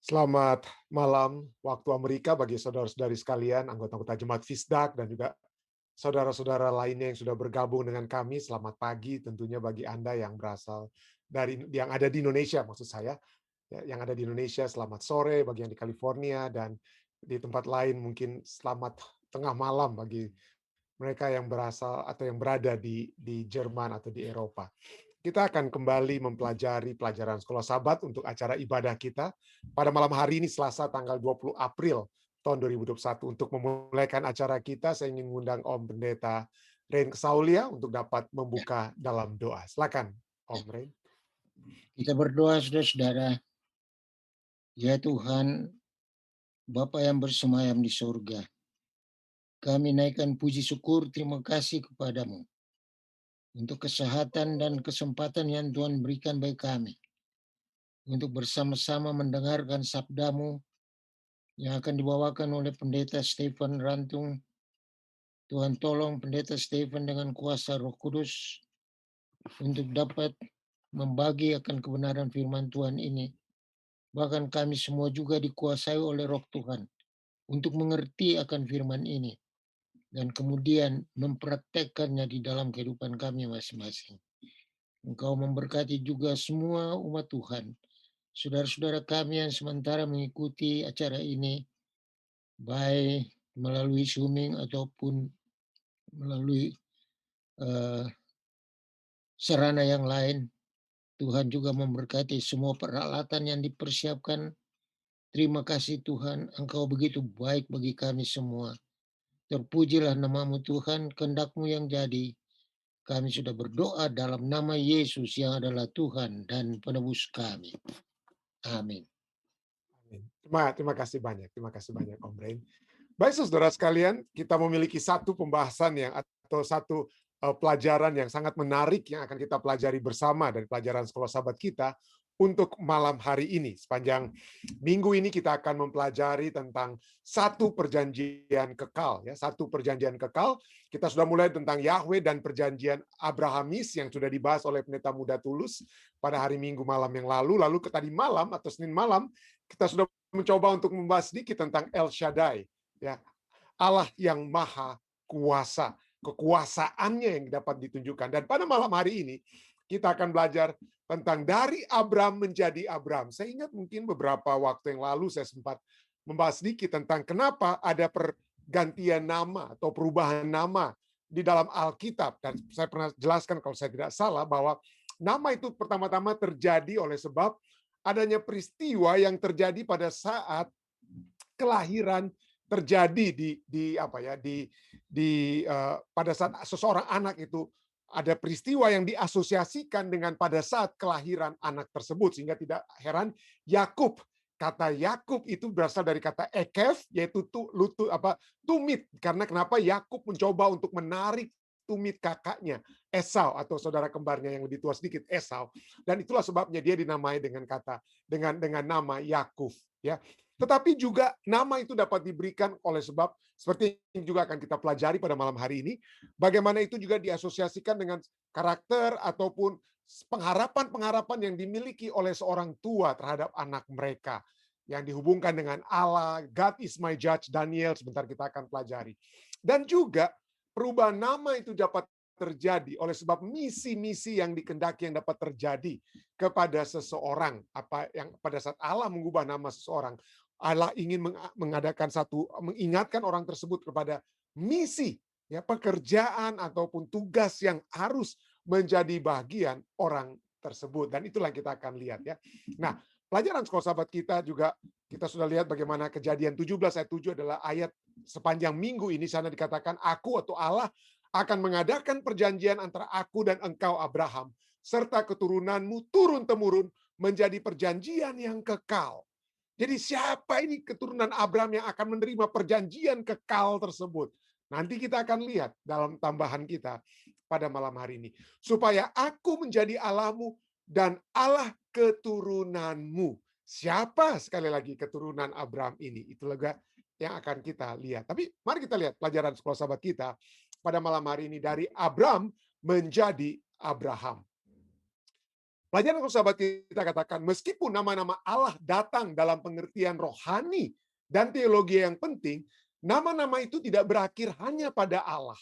Selamat malam waktu Amerika bagi saudara-saudari sekalian, anggota-anggota Jemaat Fisdak dan juga saudara-saudara lainnya yang sudah bergabung dengan kami. Selamat pagi tentunya bagi Anda yang berasal dari yang ada di Indonesia maksud saya. Ya, yang ada di Indonesia selamat sore bagi yang di California dan di tempat lain mungkin selamat tengah malam bagi mereka yang berasal atau yang berada di Jerman atau di Eropa. Kita akan kembali mempelajari pelajaran Sekolah Sabat untuk acara ibadah kita pada malam hari ini Selasa tanggal 20 April tahun 2021. Untuk memulaikan acara kita, saya ingin mengundang Om Pendeta Rain Saulia untuk dapat Ya, membuka dalam doa. Silakan, ya. Om Rain. Kita berdoa, saudara-saudara. Ya Tuhan, Bapa yang bersemayam di surga, kami naikkan puji syukur terima kasih kepadamu untuk kesehatan dan kesempatan yang Tuhan berikan bagi kami untuk bersama-sama mendengarkan sabdamu yang akan dibawakan oleh Pendeta Stephen Rantung. Tuhan tolong Pendeta Stephen dengan kuasa Roh Kudus untuk dapat membagi akan kebenaran firman Tuhan ini. Bahkan kami semua juga dikuasai oleh Roh Tuhan untuk mengerti akan firman ini dan kemudian mempraktekkannya di dalam kehidupan kami masing-masing. Engkau memberkati juga semua umat Tuhan, saudara-saudara kami yang sementara mengikuti acara ini, baik melalui Zooming ataupun melalui uh, sarana yang lain. Tuhan juga memberkati semua peralatan yang dipersiapkan. Terima kasih Tuhan, Engkau begitu baik bagi kami semua. Terpujilah namamu Tuhan, kehendak-Mu yang jadi. Kami sudah berdoa dalam nama Yesus yang adalah Tuhan dan penebus kami. Amin. Amin. Terima kasih banyak Om Rain. Baik saudara sekalian, kita memiliki satu pembahasan yang atau satu pelajaran yang sangat menarik yang akan kita pelajari bersama dari pelajaran Sekolah Sahabat kita untuk malam hari ini. Sepanjang minggu ini kita akan mempelajari tentang satu perjanjian kekal ya, satu perjanjian kekal. Kita sudah mulai tentang Yahweh dan perjanjian Abrahamis yang sudah dibahas oleh Pendeta Muda Tulus pada hari Minggu malam yang lalu. Lalu ke tadi malam atau Senin malam kita sudah mencoba untuk membahas sedikit tentang El Shaddai. Ya, Allah yang maha kuasa, kekuasaannya yang dapat ditunjukkan. Dan pada malam hari ini kita akan belajar tentang dari Abram menjadi Abram. Saya ingat mungkin beberapa waktu yang lalu saya sempat membahas sedikit tentang kenapa ada pergantian nama atau perubahan nama di dalam Alkitab. Dan saya pernah jelaskan kalau saya tidak salah bahwa nama itu pertama-tama terjadi oleh sebab adanya peristiwa yang terjadi pada saat kelahiran terjadi pada saat seseorang anak itu ada peristiwa yang diasosiasikan dengan pada saat kelahiran anak tersebut sehingga tidak heran Yakub, kata Yakub itu berasal dari kata ekef yaitu tumit, karena kenapa Yakub mencoba untuk menarik tumit kakaknya Esau atau saudara kembarnya yang lebih tua sedikit Esau, dan itulah sebabnya dia dinamai dengan nama Yakub ya. Tetapi juga nama itu dapat diberikan oleh sebab seperti yang juga akan kita pelajari pada malam hari ini, bagaimana itu juga diasosiasikan dengan karakter ataupun pengharapan-pengharapan yang dimiliki oleh seorang tua terhadap anak mereka yang dihubungkan dengan Allah, God is my judge, Daniel sebentar kita akan pelajari. Dan juga perubahan nama itu dapat terjadi oleh sebab misi-misi yang dikendaki yang dapat terjadi kepada seseorang, apa yang pada saat Allah mengubah nama seseorang, Allah ingin mengingatkan orang tersebut kepada misi, ya pekerjaan ataupun tugas yang harus menjadi bagian orang tersebut. Dan itulah yang kita akan lihat ya. Nah, pelajaran Sekolah Sahabat kita juga kita sudah lihat bagaimana Kejadian 17 ayat 7 adalah ayat sepanjang minggu ini sana dikatakan aku atau Allah akan mengadakan perjanjian antara aku dan engkau Abraham serta keturunanmu turun-temurun menjadi perjanjian yang kekal. Jadi siapa ini keturunan Abraham yang akan menerima perjanjian kekal tersebut? Nanti kita akan lihat dalam tambahan kita pada malam hari ini. Supaya aku menjadi Allahmu dan Allah keturunanmu. Siapa sekali lagi keturunan Abraham ini? Itu juga yang akan kita lihat. Tapi mari kita lihat pelajaran sekolah sahabat kita pada malam hari ini dari Abraham menjadi Abraham. Pelajaran kalau sahabat kita katakan, meskipun nama-nama Allah datang dalam pengertian rohani dan teologi yang penting, nama-nama itu tidak berakhir hanya pada Allah.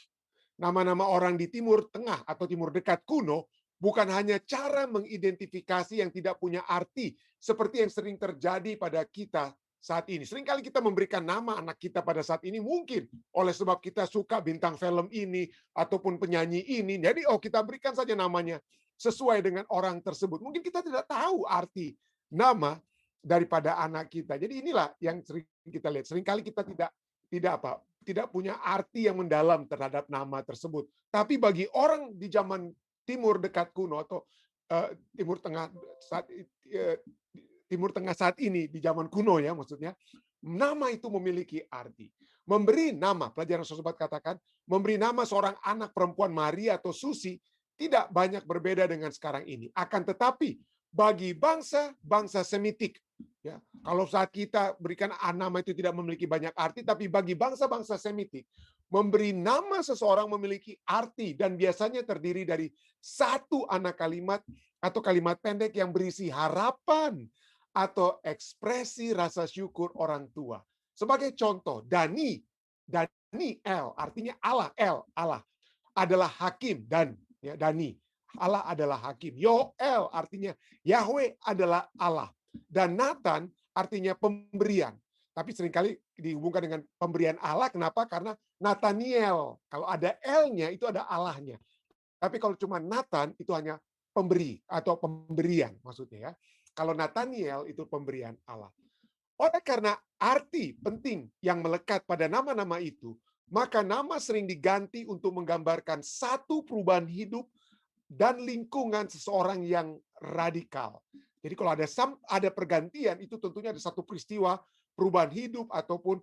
Nama-nama orang di Timur Tengah atau Timur Dekat kuno bukan hanya cara mengidentifikasi yang tidak punya arti, seperti yang sering terjadi pada kita saat ini. Seringkali kita memberikan nama anak kita pada saat ini mungkin oleh sebab kita suka bintang film ini ataupun penyanyi ini. Jadi kita berikan saja namanya sesuai dengan orang tersebut. Mungkin kita tidak tahu arti nama daripada anak kita. Jadi inilah yang sering kita lihat. Seringkali kita tidak punya arti yang mendalam terhadap nama tersebut. Tapi bagi orang di zaman Timur Dekat kuno atau Timur Tengah Timur Tengah saat ini, di zaman kuno ya maksudnya, nama itu memiliki arti. Memberi nama, pelajaran sobat katakan, memberi nama seorang anak perempuan Maria atau Susi tidak banyak berbeda dengan sekarang ini. Akan tetapi bagi bangsa Semitik, ya, kalau saat kita berikan nama itu tidak memiliki banyak arti, tapi bagi bangsa-bangsa Semitik, memberi nama seseorang memiliki arti dan biasanya terdiri dari satu anak kalimat atau kalimat pendek yang berisi harapan atau ekspresi rasa syukur orang tua. Sebagai contoh, Daniel artinya Allah, Allah adalah hakim, Dani, Allah adalah hakim. Yoel artinya Yahweh adalah Allah. Dan Nathan artinya pemberian. Tapi seringkali dihubungkan dengan pemberian Allah. Kenapa? Karena Nathaniel. Kalau ada L-nya itu ada Allahnya. Tapi kalau cuma Nathan itu hanya pemberi atau pemberian maksudnya ya. Kalau Nathaniel itu pemberian Allah. Oleh karena arti penting yang melekat pada nama-nama itu, maka nama sering diganti untuk menggambarkan satu perubahan hidup dan lingkungan seseorang yang radikal. Jadi kalau ada pergantian, itu tentunya ada satu peristiwa perubahan hidup ataupun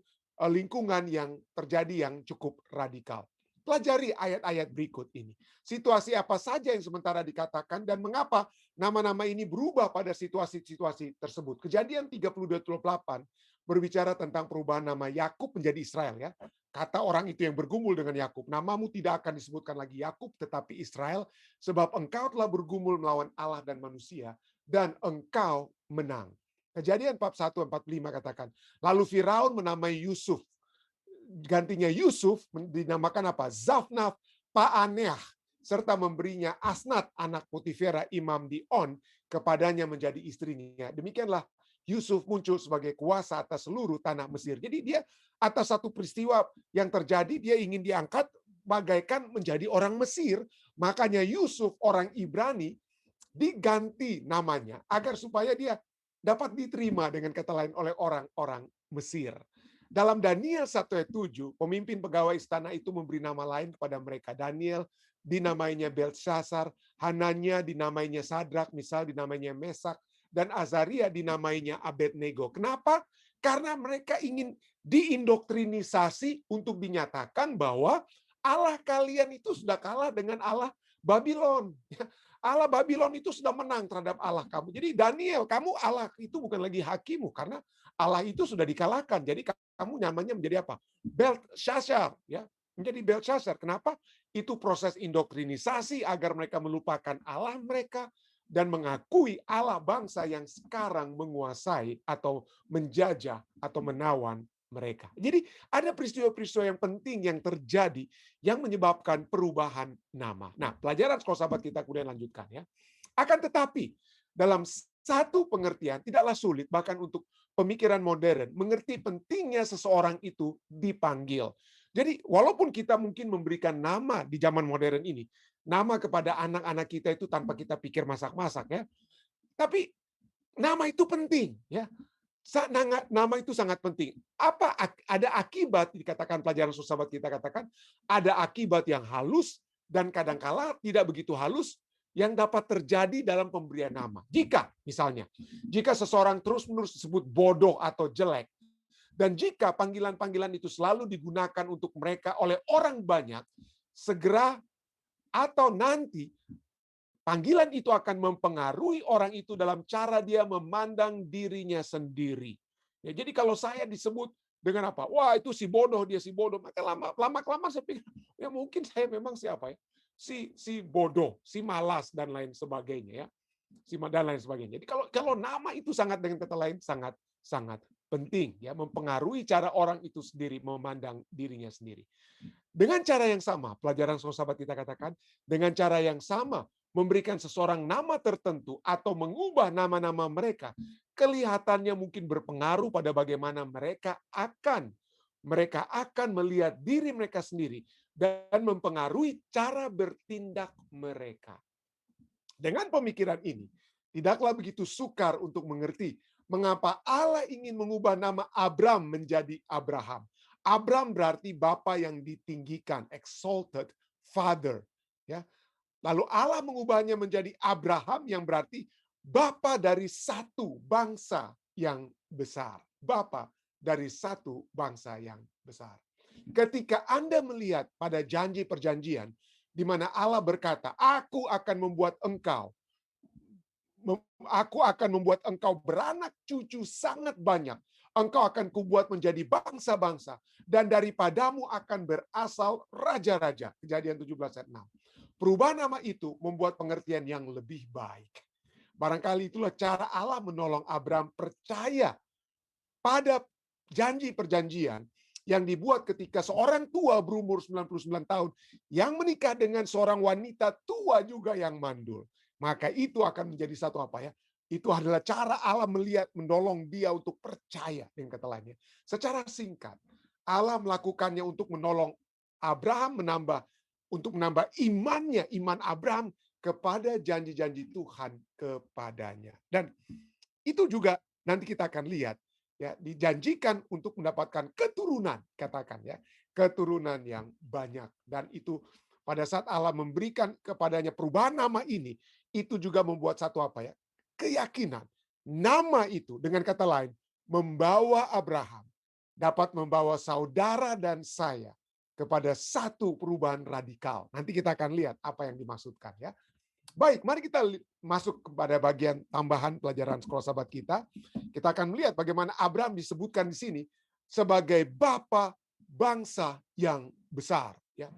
lingkungan yang terjadi yang cukup radikal. Pelajari ayat-ayat berikut ini. Situasi apa saja yang sementara dikatakan dan mengapa nama-nama ini berubah pada situasi-situasi tersebut. Kejadian 32:28 berbicara tentang perubahan nama Yakub menjadi Israel ya. Kata orang itu yang bergumul dengan Yakub, namamu tidak akan disebutkan lagi Yakub tetapi Israel, sebab engkau telah bergumul melawan Allah dan manusia dan engkau menang. Kejadian 41:45 katakan, lalu Firaun menamai Yusuf, gantinya Yusuf dinamakan apa? Zafnaf Paaneah, serta memberinya Asnat anak Potifera imam di On kepadanya menjadi istrinya. Demikianlah Yusuf muncul sebagai kuasa atas seluruh tanah Mesir. Jadi dia atas satu peristiwa yang terjadi, dia ingin diangkat bagaikan menjadi orang Mesir. Makanya Yusuf orang Ibrani diganti namanya agar supaya dia dapat diterima dengan kata lain oleh orang-orang Mesir. Dalam Daniel 1:7, pemimpin pegawai istana itu memberi nama lain kepada mereka. Daniel dinamainya Belshazzar, Hananya dinamainya Sadrak, misal dinamainya Mesak, dan Azaria dinamainya Abednego. Kenapa? Karena mereka ingin diindoktrinisasi untuk dinyatakan bahwa Allah kalian itu sudah kalah dengan Allah Babylon. Allah Babylon itu sudah menang terhadap Allah kamu. Jadi Daniel, kamu Allah itu bukan lagi hakimu karena Allah itu sudah dikalahkan. Jadi kamu namanya menjadi apa? Belshazzar, ya. Menjadi Belshazzar. Kenapa? Itu proses indoktrinisasi agar mereka melupakan Allah mereka dan mengakui Allah bangsa yang sekarang menguasai atau menjajah atau menawan mereka. Jadi ada peristiwa-peristiwa yang penting yang terjadi yang menyebabkan perubahan nama. Nah, pelajaran sekolah sahabat kita kemudian lanjutkan ya. Akan tetapi dalam satu pengertian tidaklah sulit bahkan untuk pemikiran modern mengerti pentingnya seseorang itu dipanggil. Jadi walaupun kita mungkin memberikan nama di zaman modern ini, nama kepada anak-anak kita itu tanpa kita pikir masak-masak ya. Tapi nama itu penting ya. Nama itu sangat penting. Apa ada akibat dikatakan pelajaran sahabat kita katakan ada akibat yang halus dan kadangkala tidak begitu halus yang dapat terjadi dalam pemberian nama. Jika misalnya seseorang terus-menerus disebut bodoh atau jelek dan jika panggilan-panggilan itu selalu digunakan untuk mereka oleh orang banyak, segera atau nanti panggilan itu akan mempengaruhi orang itu dalam cara dia memandang dirinya sendiri. Ya, jadi kalau saya disebut dengan apa? Wah, itu si bodoh, dia si bodoh. Maka lama-kelamaan saya pikir, ya mungkin saya memang siapa ya? Si bodoh, si malas dan lain sebagainya ya. dan lain sebagainya. Jadi kalau nama itu sangat, dengan kata lain, sangat sangat penting ya, mempengaruhi cara orang itu sendiri memandang dirinya sendiri. Dengan cara yang sama, pelajaran sahabat kita katakan, dengan cara yang sama memberikan seseorang nama tertentu atau mengubah nama-nama mereka, kelihatannya mungkin berpengaruh pada bagaimana mereka akan melihat diri mereka sendiri dan mempengaruhi cara bertindak mereka. Dengan pemikiran ini, tidaklah begitu sukar untuk mengerti mengapa Allah ingin mengubah nama Abram menjadi Abraham. Abram berarti bapa yang ditinggikan, exalted father. Ya. Lalu Allah mengubahnya menjadi Abraham yang berarti bapa dari satu bangsa yang besar. Bapa dari satu bangsa yang besar. Ketika Anda melihat pada janji perjanjian, di mana Allah berkata, aku akan membuat engkau beranak cucu sangat banyak. Engkau akan kubuat menjadi bangsa-bangsa. Dan daripadamu akan berasal raja-raja. Kejadian 17 ayat 6. Perubahan nama itu membuat pengertian yang lebih baik. Barangkali itulah cara Allah menolong Abraham percaya pada janji perjanjian yang dibuat ketika seorang tua berumur 99 tahun yang menikah dengan seorang wanita tua juga yang mandul. Maka itu akan menjadi satu apa ya? Itu adalah cara Allah menolong dia untuk percaya, dengan kata lainnya. Secara singkat, Allah melakukannya untuk menolong Abraham untuk menambah imannya, iman Abraham kepada janji-janji Tuhan kepadanya. Dan itu juga nanti kita akan lihat ya, dijanjikan untuk mendapatkan keturunan, katakan ya, keturunan yang banyak. Dan itu pada saat Allah memberikan kepadanya perubahan nama ini, itu juga membuat satu apa ya? Keyakinan. Nama itu dengan kata lain membawa Abraham dapat membawa saudara dan saya kepada satu perubahan radikal. Nanti kita akan lihat apa yang dimaksudkan ya. Baik, mari kita masuk kepada bagian tambahan pelajaran sekolah sahabat kita. Kita akan melihat bagaimana Abraham disebutkan di sini sebagai bapa bangsa yang besar. Ya.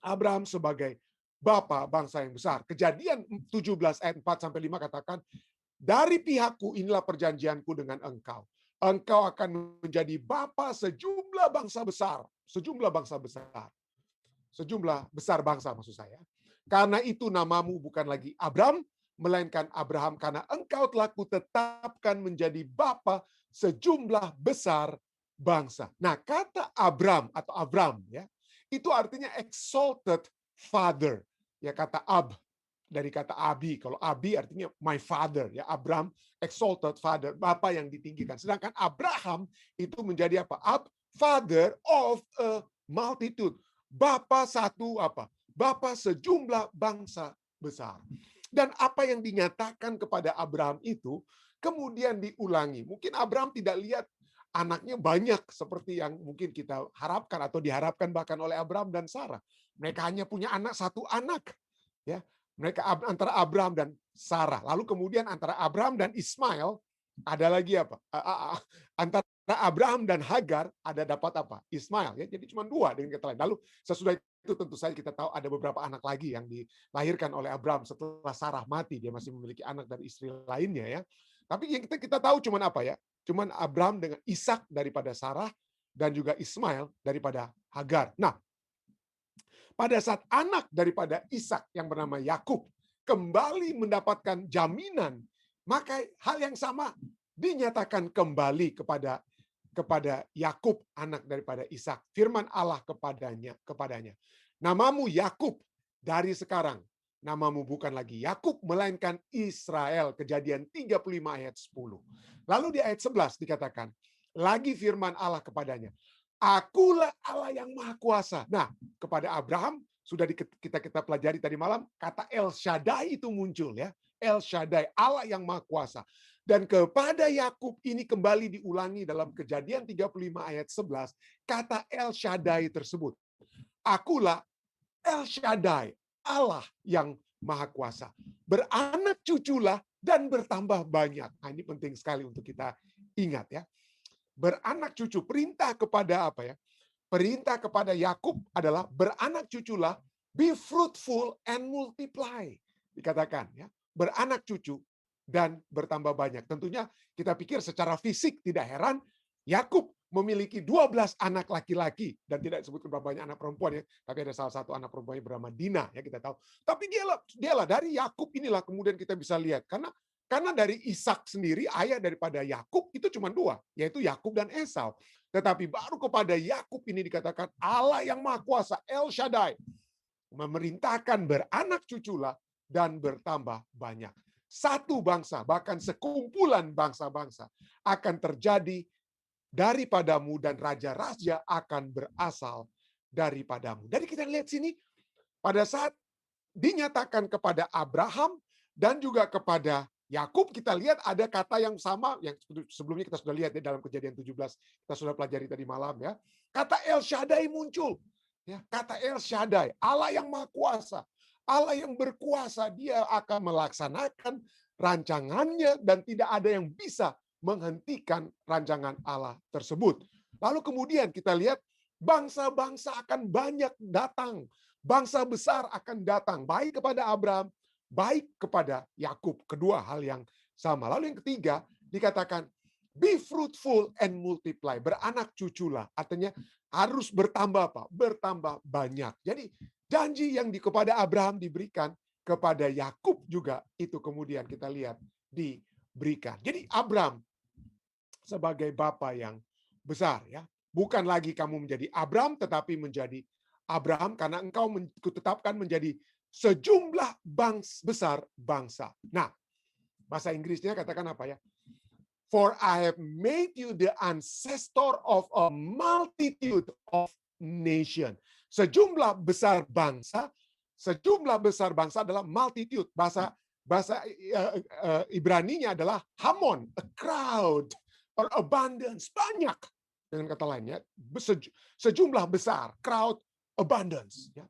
Abraham sebagai bapa bangsa yang besar. Kejadian 17 ayat 4-5 katakan, dari pihakku inilah perjanjianku dengan engkau. Engkau akan menjadi bapa sejumlah bangsa besar. Sejumlah bangsa besar. Sejumlah besar bangsa maksud saya. Karena itu namamu bukan lagi Abram, melainkan Abraham, karena engkau telah kutetapkan menjadi bapa sejumlah besar bangsa. Nah, kata Abram atau Abram ya, itu artinya exalted father. Ya, kata dari kata Abi. Kalau Abi artinya my father ya, Abram exalted father, bapa yang ditinggikan. Sedangkan Abraham itu menjadi apa? Father of a multitude. Bapa satu apa? Bapa sejumlah bangsa besar. Dan apa yang dinyatakan kepada Abraham itu kemudian diulangi. Mungkin Abraham tidak lihat anaknya banyak seperti yang mungkin kita harapkan atau diharapkan bahkan oleh Abraham dan Sarah. Mereka hanya punya satu anak. Ya, mereka antara Abraham dan Sarah. Lalu kemudian antara Abraham dan Ismail ada lagi apa? Antara Abraham dan Hagar ada dapat apa? Ismail. Ya, jadi cuma dua dengan kata lain. Lalu sesudah itu tentu saja kita tahu ada beberapa anak lagi yang dilahirkan oleh Abraham setelah Sarah mati. Dia masih memiliki anak dari istri lainnya ya. Tapi yang kita tahu cuma apa ya? Cuman Abraham dengan Ishak daripada Sarah dan juga Ismail daripada Hagar. Nah, pada saat anak daripada Ishak yang bernama Yakub kembali mendapatkan jaminan, maka hal yang sama dinyatakan kembali kepada Yakub, anak daripada Ishak. Firman Allah kepadanya. Namamu Yakub, dari sekarang namamu bukan lagi Yakub melainkan Israel. Kejadian 35 ayat 10. Lalu di ayat 11 dikatakan, lagi firman Allah kepadanya, akulah Allah yang Maha Kuasa. Nah, kepada Abraham sudah kita pelajari tadi malam, kata El Shaddai itu muncul ya. El Shaddai, Allah yang Maha Kuasa. Dan kepada Yakub ini kembali diulangi dalam Kejadian 35 ayat 11, kata El Shaddai tersebut. Akulah El Shaddai, Allah yang Maha Kuasa. Beranak cuculah dan bertambah banyak. Nah, ini penting sekali untuk kita ingat ya. Beranak cucu, perintah kepada apa ya? Perintah kepada Yakub adalah beranak cuculah, be fruitful and multiply. Dikatakan ya. beranak cucu, dan bertambah banyak. Tentunya kita pikir secara fisik tidak heran, Yakub memiliki 12 anak laki-laki dan tidak disebutkan berapa banyak anak perempuan ya, tapi ada salah satu anak perempuannya bernama Dina ya kita tahu. Tapi dialah dari Yakub inilah kemudian kita bisa lihat karena dari Ishak sendiri ayah daripada Yakub itu cuma dua, yaitu Yakub dan Esau. Tetapi baru kepada Yakub ini dikatakan Allah yang Maha Kuasa, El Shaddai, memerintahkan beranak cuculah dan bertambah banyak. Satu bangsa, bahkan sekumpulan bangsa-bangsa akan terjadi daripadamu dan raja-raja akan berasal daripadamu. Jadi kita lihat sini, pada saat dinyatakan kepada Abraham dan juga kepada Yakub, kita lihat ada kata yang sama yang sebelumnya kita sudah lihat ya dalam Kejadian 17, kita sudah pelajari tadi malam ya. Kata El Shaddai muncul. Ya, kata El Shaddai, Allah yang Maha Kuasa, Allah yang berkuasa, dia akan melaksanakan rancangannya dan tidak ada yang bisa menghentikan rancangan Allah tersebut. Lalu kemudian kita lihat bangsa-bangsa akan banyak datang, bangsa besar akan datang, baik kepada Abraham, baik kepada Yakub. Kedua hal yang sama. Lalu yang ketiga dikatakan be fruitful and multiply, beranak cuculah. Artinya harus bertambah apa? Bertambah banyak. Jadi janji yang kepada Abraham diberikan, kepada Yakub juga itu kemudian kita lihat diberikan. Jadi Abraham sebagai bapa yang besar ya. Bukan lagi kamu menjadi Abraham tetapi menjadi Abraham karena engkau kutetapkan menjadi sejumlah besar bangsa. Nah, bahasa Inggrisnya katakan apa ya? For I have made you the ancestor of a multitude of nation. Sejumlah besar bangsa adalah multitude. Bahasa Ibraninya adalah hamon, a crowd, or abundance, banyak. Dengan kata lainnya, sejumlah besar, crowd, abundance. Ya.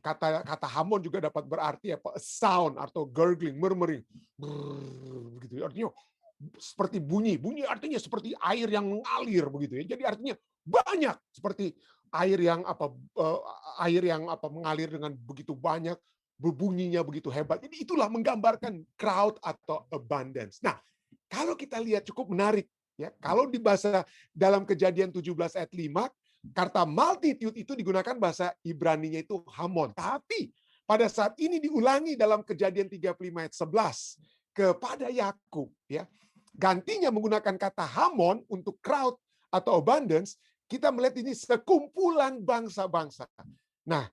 Kata hamon juga dapat berarti apa? Sound atau gurgling, murmuring, begitu. Artinya seperti bunyi artinya seperti air yang mengalir begitu ya. Jadi artinya banyak seperti air yang mengalir dengan begitu banyak, berbunyinya begitu hebat. Jadi itulah menggambarkan crowd atau abundance. Nah, kalau kita lihat cukup menarik ya. Kalau di bahasa dalam Kejadian 17 ayat 5, kata multitude itu digunakan bahasa Ibraninya itu hamon. Tapi pada saat ini diulangi dalam Kejadian 35 ayat 11 kepada Yakub ya. Gantinya menggunakan kata hamon untuk crowd atau abundance, kita melihat ini sekumpulan bangsa-bangsa. Nah,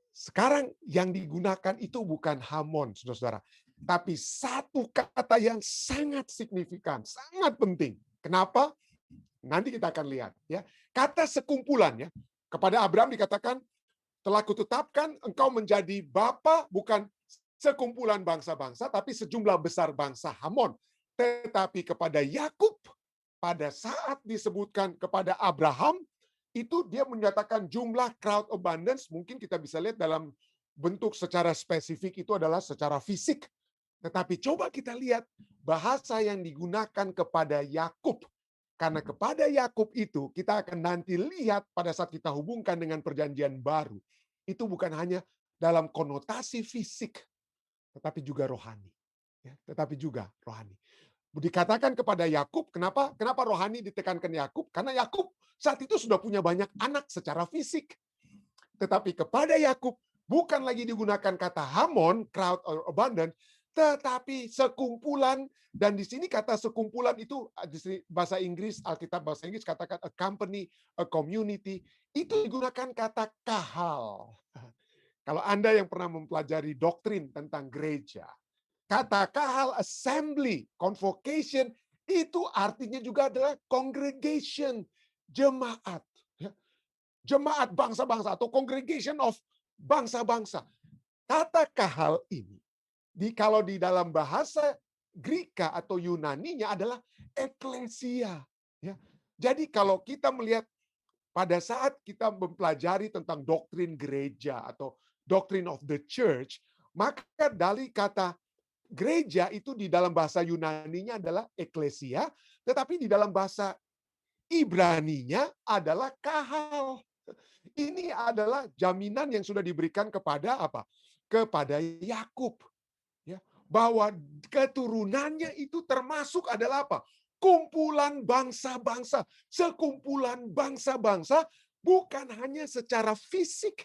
sekarang yang digunakan itu bukan hamon, saudara-saudara, tapi satu kata yang sangat signifikan, sangat penting. Kenapa? Nanti kita akan lihat. Ya, kata sekumpulan ya. Kepada Abraham dikatakan, telah kutetapkan engkau menjadi bapa bukan sekumpulan bangsa-bangsa, tapi sejumlah besar bangsa hamon. Tetapi kepada Yakub, pada saat disebutkan kepada Abraham, itu dia menyatakan jumlah crowd abundance, mungkin kita bisa lihat dalam bentuk secara spesifik itu adalah secara fisik. Tetapi coba kita lihat bahasa yang digunakan kepada Yakub. Karena kepada Yakub itu kita akan nanti lihat pada saat kita hubungkan dengan perjanjian baru. Itu bukan hanya dalam konotasi fisik, tetapi juga rohani. Ya, tetapi juga rohani. Dikatakan kepada Yakub, kenapa rohani ditekankan Yakub? Karena Yakub saat itu sudah punya banyak anak secara fisik. Tetapi kepada Yakub bukan lagi digunakan kata hamon, crowd or abundant, tetapi sekumpulan. Dan di sini kata sekumpulan itu bahasa Inggris, Alkitab bahasa Inggris katakan a company, a community, itu digunakan kata kahal. Kalau Anda yang pernah mempelajari doktrin tentang gereja, kata kahal, assembly, convocation, itu artinya juga adalah congregation, jemaat. Jemaat bangsa-bangsa atau congregation of bangsa-bangsa. Kata kahal ini, kalau di dalam bahasa Greka atau Yunaninya adalah eklesia. Ya. Jadi kalau kita melihat pada saat kita mempelajari tentang doktrin gereja atau doctrine of the church, maka dari kata gereja itu di dalam bahasa Yunaninya adalah eklesia, tetapi di dalam bahasa Ibraninya adalah kahal. Ini adalah jaminan yang sudah diberikan kepada apa? Kepada Yakub. Ya, bahwa keturunannya itu termasuk adalah apa? Kumpulan bangsa-bangsa. Sekumpulan bangsa-bangsa bukan hanya secara fisik,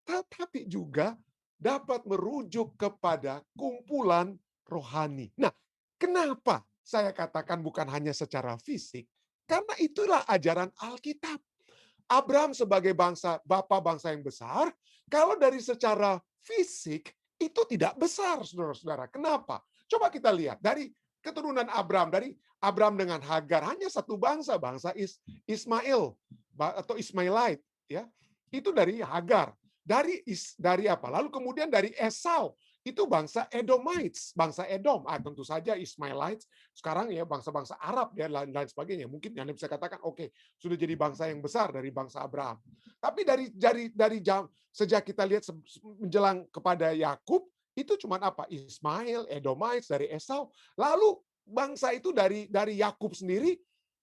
tetapi juga dapat merujuk kepada kumpulan rohani. Nah, kenapa saya katakan bukan hanya secara fisik? Karena itulah ajaran Alkitab. Abraham sebagai bangsa, bapa bangsa yang besar, kalau dari secara fisik itu tidak besar, saudara-saudara. Kenapa? Coba kita lihat dari keturunan Abraham, dari Abraham dengan Hagar hanya satu bangsa, bangsa Ismail atau Ismailite, ya. Itu dari Hagar. Dari apa? Lalu kemudian dari Esau, itu bangsa Edomites, bangsa Edom. Tentu saja Ismailites sekarang ya bangsa-bangsa Arab dan lain sebagainya. Mungkin Anda bisa katakan oke, sudah jadi bangsa yang besar dari bangsa Abraham. Tapi dari sejak kita lihat menjelang kepada Yakub itu cuma apa? Ismail, Edomites dari Esau. Lalu bangsa itu dari Yakub sendiri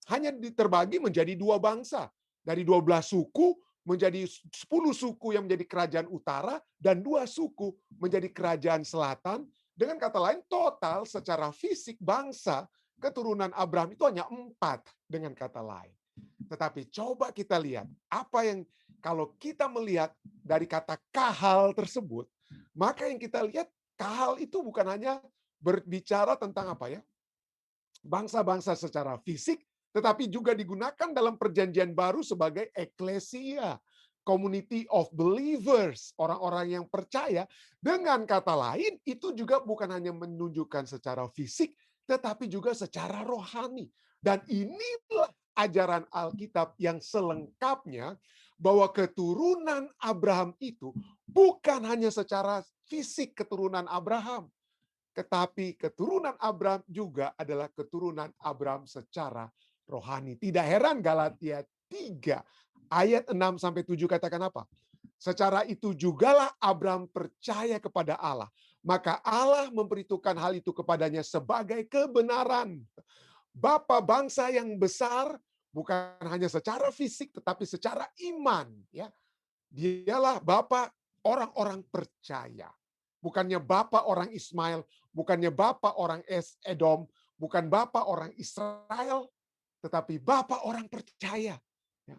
hanya terbagi menjadi dua bangsa. Dari 12 suku menjadi 10 suku yang menjadi kerajaan utara dan 2 suku menjadi kerajaan selatan. Dengan kata lain, total secara fisik bangsa keturunan Abraham itu hanya 4 dengan kata lain. Tetapi coba kita lihat apa yang kalau kita melihat dari kata kahal tersebut, maka yang kita lihat kahal itu bukan hanya berbicara tentang apa ya? Bangsa-bangsa secara fisik, tetapi juga digunakan dalam perjanjian baru sebagai eklesia, community of believers, orang-orang yang percaya. Dengan kata lain, itu juga bukan hanya menunjukkan secara fisik, tetapi juga secara rohani. Dan inilah ajaran Alkitab yang selengkapnya, bahwa keturunan Abraham itu bukan hanya secara fisik keturunan Abraham, tetapi keturunan Abraham juga adalah keturunan Abraham secara rohani. Tidak heran Galatia 3 ayat 6-7 katakan apa? Secara itu jugalah Abraham percaya kepada Allah. Maka Allah memberitahukan hal itu kepadanya sebagai kebenaran. Bapa bangsa yang besar bukan hanya secara fisik tetapi secara iman, ya. Dialah bapa orang-orang percaya. Bukannya bapa orang Ismail, bukannya bapa orang Edom, bukan bapa orang Israel, tetapi bapa orang percaya. Ya.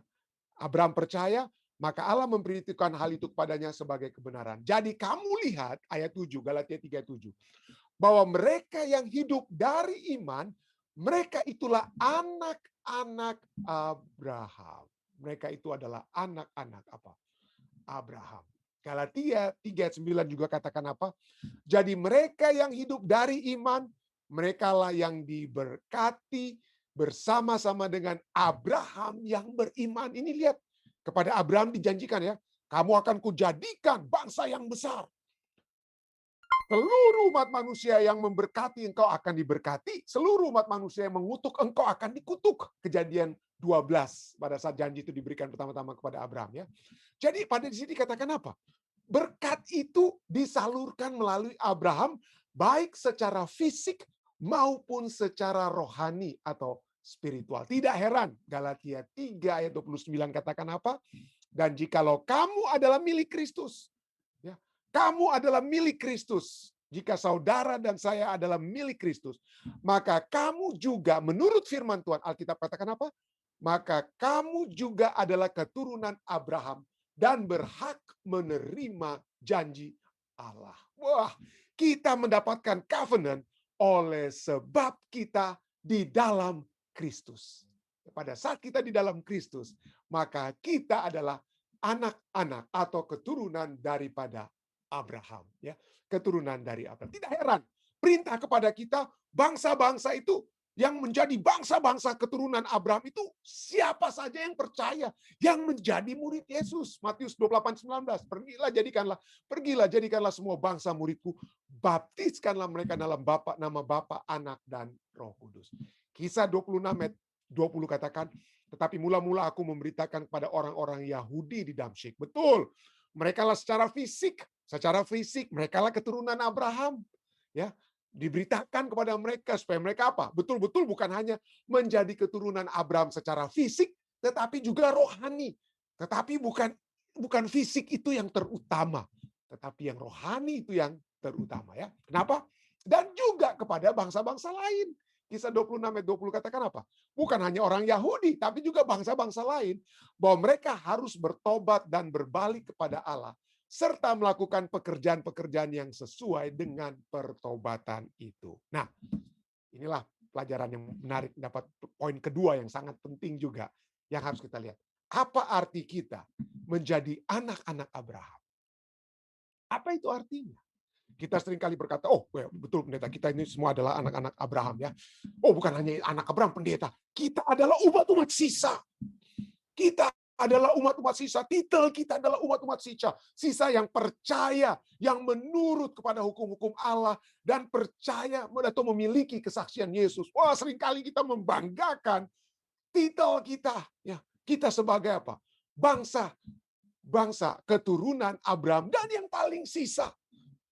Abraham percaya, maka Allah memberitahukan hal itu kepadanya sebagai kebenaran. Jadi kamu lihat ayat 7, Galatia 3:7, bahwa mereka yang hidup dari iman, mereka itulah anak-anak Abraham. Mereka itu adalah anak-anak apa? Abraham. Galatia 3:9 juga katakan apa? Jadi mereka yang hidup dari iman, merekalah yang diberkati bersama-sama dengan Abraham yang beriman. Ini lihat, kepada Abraham dijanjikan ya, kamu akan kujadikan bangsa yang besar. Seluruh umat manusia yang memberkati engkau akan diberkati. Seluruh umat manusia yang mengutuk engkau akan dikutuk. Kejadian 12 pada saat janji itu diberikan pertama-tama kepada Abraham, ya. Jadi pada di sini dikatakan apa? Berkat itu disalurkan melalui Abraham baik secara fisik maupun secara rohani atau spiritual. Tidak heran Galatia 3 ayat 29 katakan apa? Dan jikalau kamu adalah milik Kristus, ya, kamu adalah milik Kristus. Jika saudara dan saya adalah milik Kristus, maka kamu juga menurut firman Tuhan, Alkitab katakan apa? Maka kamu juga adalah keturunan Abraham dan berhak menerima janji Allah. Wah, kita mendapatkan covenant oleh sebab kita di dalam Kristus. Pada saat kita di dalam Kristus, maka kita adalah anak-anak atau keturunan daripada Abraham, ya, keturunan dari Abraham. Tidak heran, perintah kepada kita bangsa-bangsa itu yang menjadi bangsa-bangsa keturunan Abraham itu siapa saja yang percaya, yang menjadi murid Yesus. Matius 28:19, pergilah jadikanlah semua bangsa muridku, baptiskanlah mereka dalam nama Bapa, Anak dan Roh Kudus. Kisah 26 ayat 20 katakan, tetapi mula-mula aku memberitakan kepada orang-orang Yahudi di Damsyik. Betul, mereka lah secara fisik mereka lah keturunan Abraham, ya. Diberitakan kepada mereka supaya mereka apa? Betul-betul bukan hanya menjadi keturunan Abraham secara fisik, tetapi juga rohani. Tetapi bukan fisik itu yang terutama, tetapi yang rohani itu yang terutama, ya. Kenapa? Dan juga kepada bangsa-bangsa lain. Kisah 26 ayat 20 katakan apa? Bukan hanya orang Yahudi, tapi juga bangsa-bangsa lain. Bahwa mereka harus bertobat dan berbalik kepada Allah. Serta melakukan pekerjaan-pekerjaan yang sesuai dengan pertobatan itu. Nah, inilah pelajaran yang menarik. Dapat poin kedua yang sangat penting juga. Yang harus kita lihat. Apa arti kita menjadi anak-anak Abraham? Apa itu artinya? Kita seringkali berkata, oh ya, betul pendeta, kita ini semua adalah anak-anak Abraham ya. Oh bukan hanya anak Abraham pendeta, kita adalah umat-umat sisa. Kita adalah umat-umat sisa, titel kita adalah umat-umat sisa. Sisa yang percaya, yang menurut kepada hukum-hukum Allah, dan percaya atau memiliki kesaksian Yesus. Wah seringkali kita membanggakan titel kita. Ya, kita sebagai apa? Bangsa keturunan Abraham, dan yang paling sisa.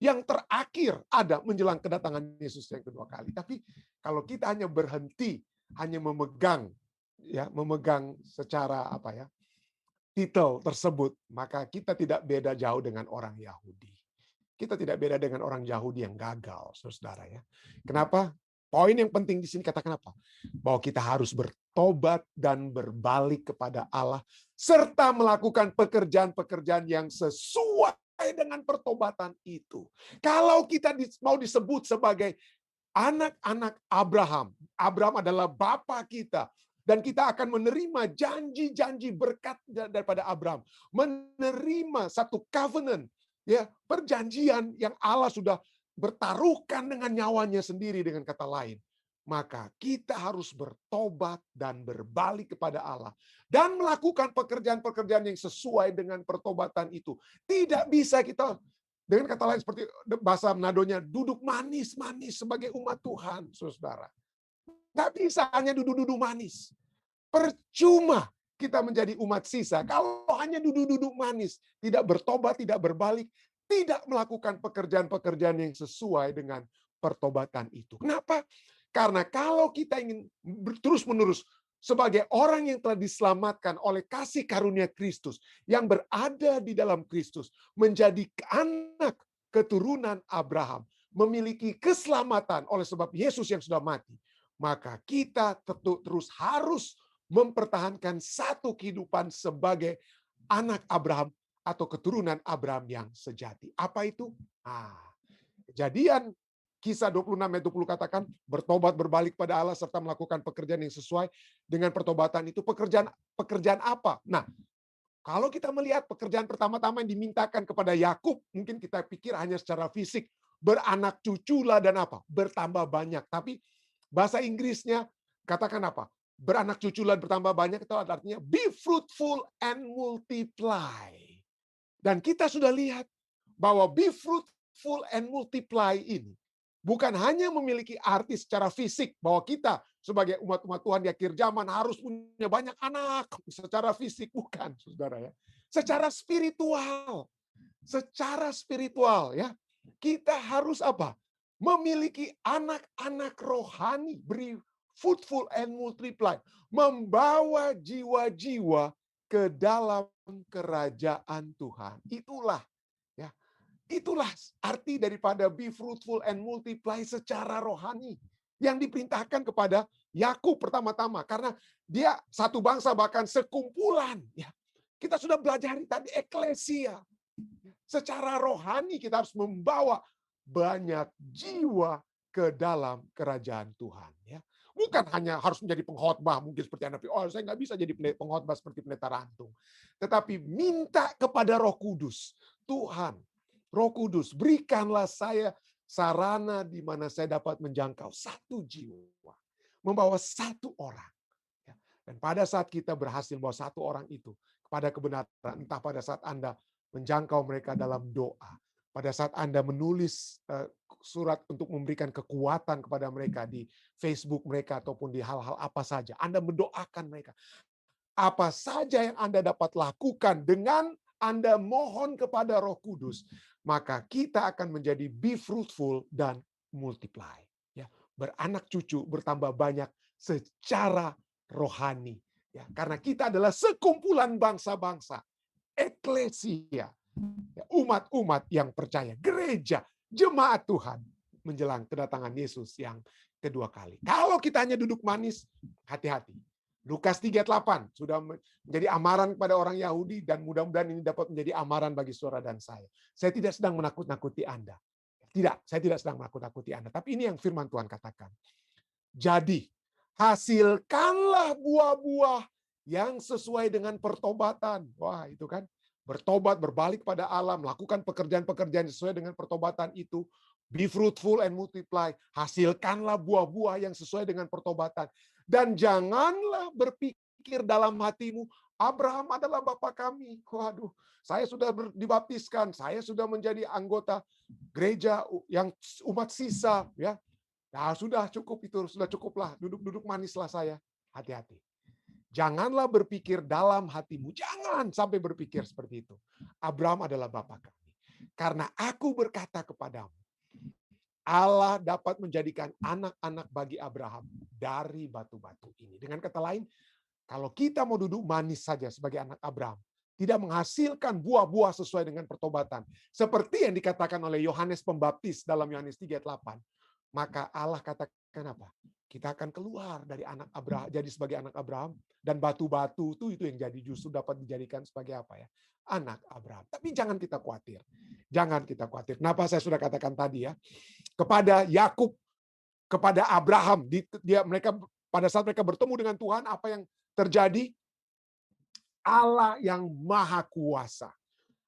Yang terakhir ada menjelang kedatangan Yesus yang kedua kali. Tapi kalau kita hanya berhenti, hanya memegang secara titel tersebut, maka kita tidak beda jauh dengan orang Yahudi. Kita tidak beda dengan orang Yahudi yang gagal, saudara ya. Kenapa? Poin yang penting di sini katakan apa? Bahwa kita harus bertobat dan berbalik kepada Allah, serta melakukan pekerjaan-pekerjaan yang sesuai dengan pertobatan itu. Kalau kita mau disebut sebagai anak-anak Abraham, Abraham adalah bapa kita, dan kita akan menerima janji-janji berkat daripada Abraham, menerima satu covenant, ya, perjanjian yang Allah sudah bertaruhkan dengan nyawanya sendiri, dengan kata lain. Maka kita harus bertobat dan berbalik kepada Allah. Dan melakukan pekerjaan-pekerjaan yang sesuai dengan pertobatan itu. Tidak bisa kita, dengan kata lain seperti bahasa Menadonya, duduk manis-manis sebagai umat Tuhan, saudara. Nggak bisa hanya duduk-duduk manis. Percuma kita menjadi umat sisa kalau hanya duduk-duduk manis. Tidak bertobat, tidak berbalik, tidak melakukan pekerjaan-pekerjaan yang sesuai dengan pertobatan itu. Kenapa? Karena kalau kita ingin terus-menerus sebagai orang yang telah diselamatkan oleh kasih karunia Kristus, yang berada di dalam Kristus, menjadi anak keturunan Abraham, memiliki keselamatan oleh sebab Yesus yang sudah mati, maka kita terus harus mempertahankan satu kehidupan sebagai anak Abraham atau keturunan Abraham yang sejati. Apa itu? Kejadian Kisah 26 ayat 20 katakan, bertobat berbalik pada Allah serta melakukan pekerjaan yang sesuai dengan pertobatan itu. Pekerjaan apa? Nah, kalau kita melihat pekerjaan pertama-tama yang dimintakan kepada Yakub, mungkin kita pikir hanya secara fisik, beranak cuculah dan apa? Bertambah banyak. Tapi bahasa Inggrisnya katakan apa? Beranak cuculah bertambah banyak itu artinya be fruitful and multiply. Dan kita sudah lihat bahwa be fruitful and multiply ini bukan hanya memiliki arti secara fisik, bahwa kita sebagai umat-umat Tuhan di akhir zaman harus punya banyak anak secara fisik. Bukan, saudara ya. Secara spiritual ya. Kita harus apa? Memiliki anak-anak rohani, beri fruitful and multiply. Membawa jiwa-jiwa ke dalam kerajaan Tuhan. Itulah arti daripada be fruitful and multiply secara rohani yang diperintahkan kepada Yakub pertama-tama, karena dia satu bangsa bahkan sekumpulan. Ya, kita sudah belajar tadi eklesia. Secara rohani kita harus membawa banyak jiwa ke dalam kerajaan Tuhan. Ya, bukan hanya harus menjadi pengkhotbah mungkin seperti Anda. Oh, saya nggak bisa jadi pengkhotbah seperti pendeta Rantung. Tetapi minta kepada Roh Kudus, Tuhan, Roh Kudus, berikanlah saya sarana di mana saya dapat menjangkau satu jiwa. Membawa satu orang. Dan pada saat kita berhasil membawa satu orang itu kepada kebenaran, entah pada saat Anda menjangkau mereka dalam doa, pada saat Anda menulis surat untuk memberikan kekuatan kepada mereka di Facebook mereka ataupun di hal-hal apa saja, Anda mendoakan mereka. Apa saja yang Anda dapat lakukan dengan Anda mohon kepada Roh Kudus, maka kita akan menjadi be fruitful dan multiply. Ya, beranak cucu, bertambah banyak secara rohani. Ya, karena kita adalah sekumpulan bangsa-bangsa, eklesia, umat-umat yang percaya, gereja, jemaat Tuhan. menjelang kedatangan Yesus yang kedua kali. Kalau kita hanya duduk manis, hati-hati. Lukas 3:8 sudah menjadi amaran kepada orang Yahudi dan mudah-mudahan ini dapat menjadi amaran bagi saudara dan saya. Saya tidak sedang menakut-nakuti Anda. Tidak, saya tidak sedang menakut-nakuti Anda. Tapi ini yang firman Tuhan katakan. Jadi, hasilkanlah buah-buah yang sesuai dengan pertobatan. Wah, itu kan. Bertobat, berbalik pada Allah, melakukan pekerjaan-pekerjaan sesuai dengan pertobatan itu. Be fruitful and multiply. Hasilkanlah buah-buah yang sesuai dengan pertobatan. Dan janganlah berpikir dalam hatimu, Abraham adalah bapa kami. Waduh, saya sudah dibaptiskan, saya sudah menjadi anggota gereja yang umat sisa, ya. Nah, sudah cukup itu, sudah cukuplah. Duduk-duduk manislah saya. Hati-hati. Janganlah berpikir dalam hatimu. Jangan sampai berpikir seperti itu. Abraham adalah bapa kami. Karena aku berkata kepadamu, Allah dapat menjadikan anak-anak bagi Abraham dari batu-batu ini. Dengan kata lain, kalau kita mau duduk manis saja sebagai anak Abraham, tidak menghasilkan buah-buah sesuai dengan pertobatan, seperti yang dikatakan oleh Yohanes Pembaptis dalam Yohanes 3:8, maka Allah katakan apa? Kita akan keluar dari anak Abraham, jadi sebagai anak Abraham, dan batu-batu itu yang jadi justru dapat dijadikan sebagai apa ya? Anak Abraham. Tapi jangan kita khawatir. Jangan kita khawatir. Kenapa saya sudah katakan tadi ya? Kepada Yakub, kepada Abraham, mereka pada saat mereka bertemu dengan Tuhan, apa yang terjadi? Allah yang maha kuasa.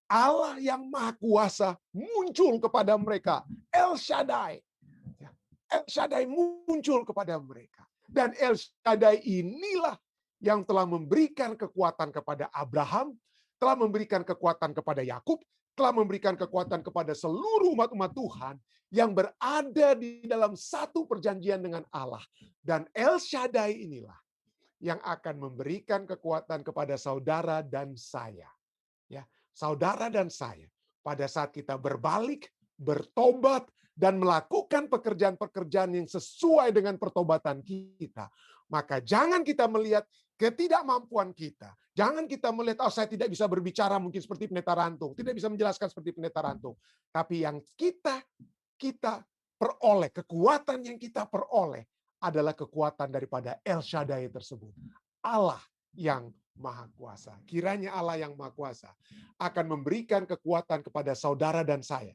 Allah yang maha kuasa muncul kepada mereka. El Shaddai. El Shaddai muncul kepada mereka. Dan El Shaddai inilah yang telah memberikan kekuatan kepada Abraham, telah memberikan kekuatan kepada Yakub, telah memberikan kekuatan kepada seluruh umat-umat Tuhan yang berada di dalam satu perjanjian dengan Allah. Dan El Shaddai inilah yang akan memberikan kekuatan kepada saudara dan saya. Ya, saudara dan saya pada saat kita berbalik, bertobat dan melakukan pekerjaan-pekerjaan yang sesuai dengan pertobatan kita, maka jangan kita melihat ketidakmampuan kita. Jangan kita melihat, oh saya tidak bisa berbicara mungkin seperti pendeta Rantung, tidak bisa menjelaskan seperti pendeta Rantung. Tapi yang kita peroleh, kekuatan yang kita peroleh adalah kekuatan daripada El Shaddai tersebut. Allah yang Maha Kuasa. Kiranya Allah yang Maha Kuasa akan memberikan kekuatan kepada saudara dan saya.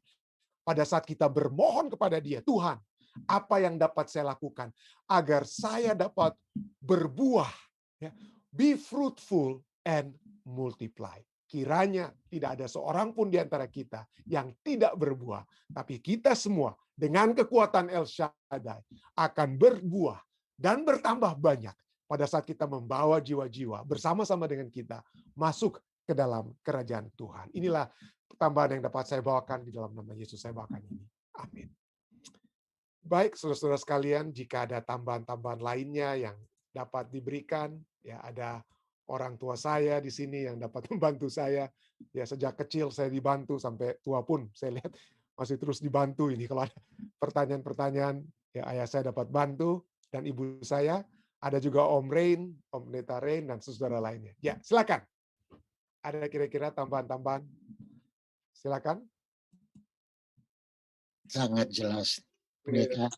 Pada saat kita bermohon kepada Dia, Tuhan, apa yang dapat saya lakukan agar saya dapat berbuah, ya, be fruitful and multiply. Kiranya tidak ada seorang pun di antara kita yang tidak berbuah, tapi kita semua dengan kekuatan El Shaddai akan berbuah dan bertambah banyak pada saat kita membawa jiwa-jiwa bersama-sama dengan kita masuk ke dalam kerajaan Tuhan. Inilah tambahan yang dapat saya bawakan di dalam nama Yesus saya bawakan ini. Amin. Baik, saudara-saudara sekalian, jika ada tambahan-tambahan lainnya yang dapat diberikan, ya ada orang tua saya di sini yang dapat membantu saya. Ya sejak kecil saya dibantu sampai tua pun saya lihat masih terus dibantu ini. Kalau ada pertanyaan-pertanyaan, ya ayah saya dapat bantu dan ibu saya. Ada juga Om Rain, Om Pendeta Rain dan saudara lainnya. Ya, silakan. Ada kira-kira tambahan-tambahan? Silakan. Sangat jelas, Pendeta.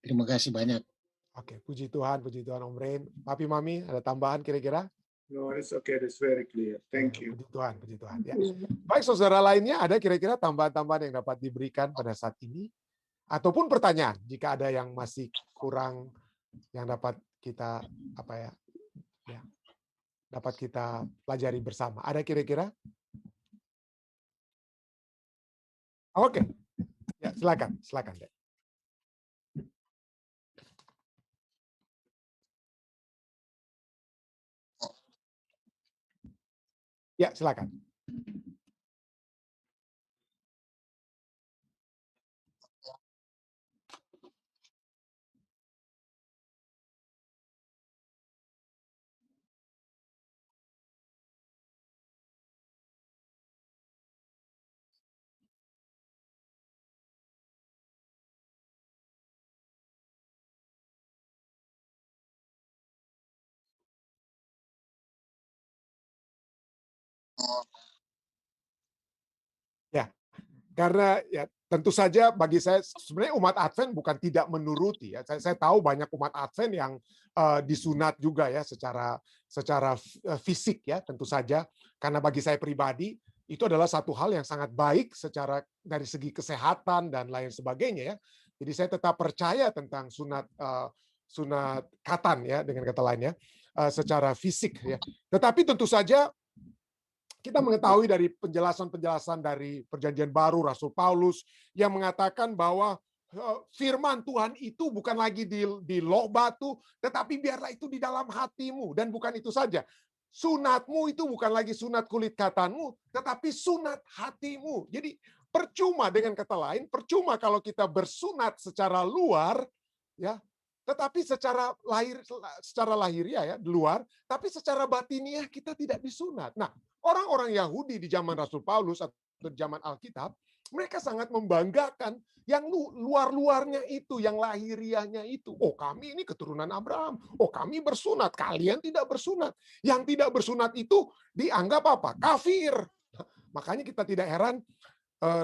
Terima kasih banyak. Oke, puji Tuhan Om Rain. Papi Mami, ada tambahan kira-kira? No, it's okay. It's very clear. Thank you. Puji Tuhan. Ya. Baik, saudara lainnya, ada kira-kira tambahan-tambahan yang dapat diberikan pada saat ini? Ataupun pertanyaan, jika ada yang masih kurang, yang dapat kita dapat kita pelajari bersama. Ada kira-kira? Oke. Ya, silakan. Dek. Ya, silakan. Ya, karena ya tentu saja bagi saya sebenarnya umat Advent bukan tidak menuruti ya. Saya tahu banyak umat Advent yang disunat juga ya secara fisik ya tentu saja. Karena bagi saya pribadi itu adalah satu hal yang sangat baik secara dari segi kesehatan dan lain sebagainya ya. Jadi saya tetap percaya tentang sunat khatan ya dengan kata lain ya secara fisik ya. Tetapi tentu saja kita mengetahui dari penjelasan-penjelasan dari Perjanjian Baru Rasul Paulus yang mengatakan bahwa firman Tuhan itu bukan lagi di loh batu, tetapi biarlah itu di dalam hatimu. Dan bukan itu saja. Sunatmu itu bukan lagi sunat kulit katanmu, tetapi sunat hatimu. Jadi percuma, dengan kata lain, percuma kalau kita bersunat secara luar, ya, tetapi secara lahiriah ya, di luar, tapi secara batiniah kita tidak disunat. Nah, orang-orang Yahudi di zaman Rasul Paulus atau di zaman Alkitab, mereka sangat membanggakan yang luar-luarnya itu, yang lahiriahnya itu. Oh, kami ini keturunan Abraham. Oh, kami bersunat. Kalian tidak bersunat. Yang tidak bersunat itu dianggap apa? Kafir. Makanya kita tidak heran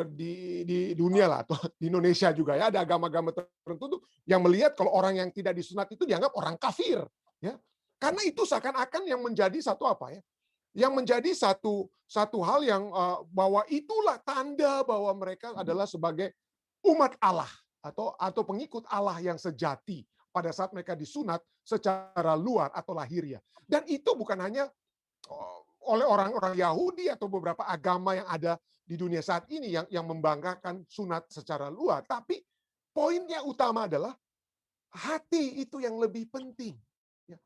di dunia lah, atau di Indonesia juga ya, ada agama-agama tertentu yang melihat kalau orang yang tidak disunat itu dianggap orang kafir. Ya, karena itu seakan-akan yang menjadi satu apa ya? Yang menjadi satu hal yang bahwa itulah tanda bahwa mereka adalah sebagai umat Allah atau pengikut Allah yang sejati pada saat mereka disunat secara luar atau lahiriah. Dan itu bukan hanya oleh orang-orang Yahudi atau beberapa agama yang ada di dunia saat ini yang membanggakan sunat secara luar, tapi poinnya utama adalah hati itu yang lebih penting.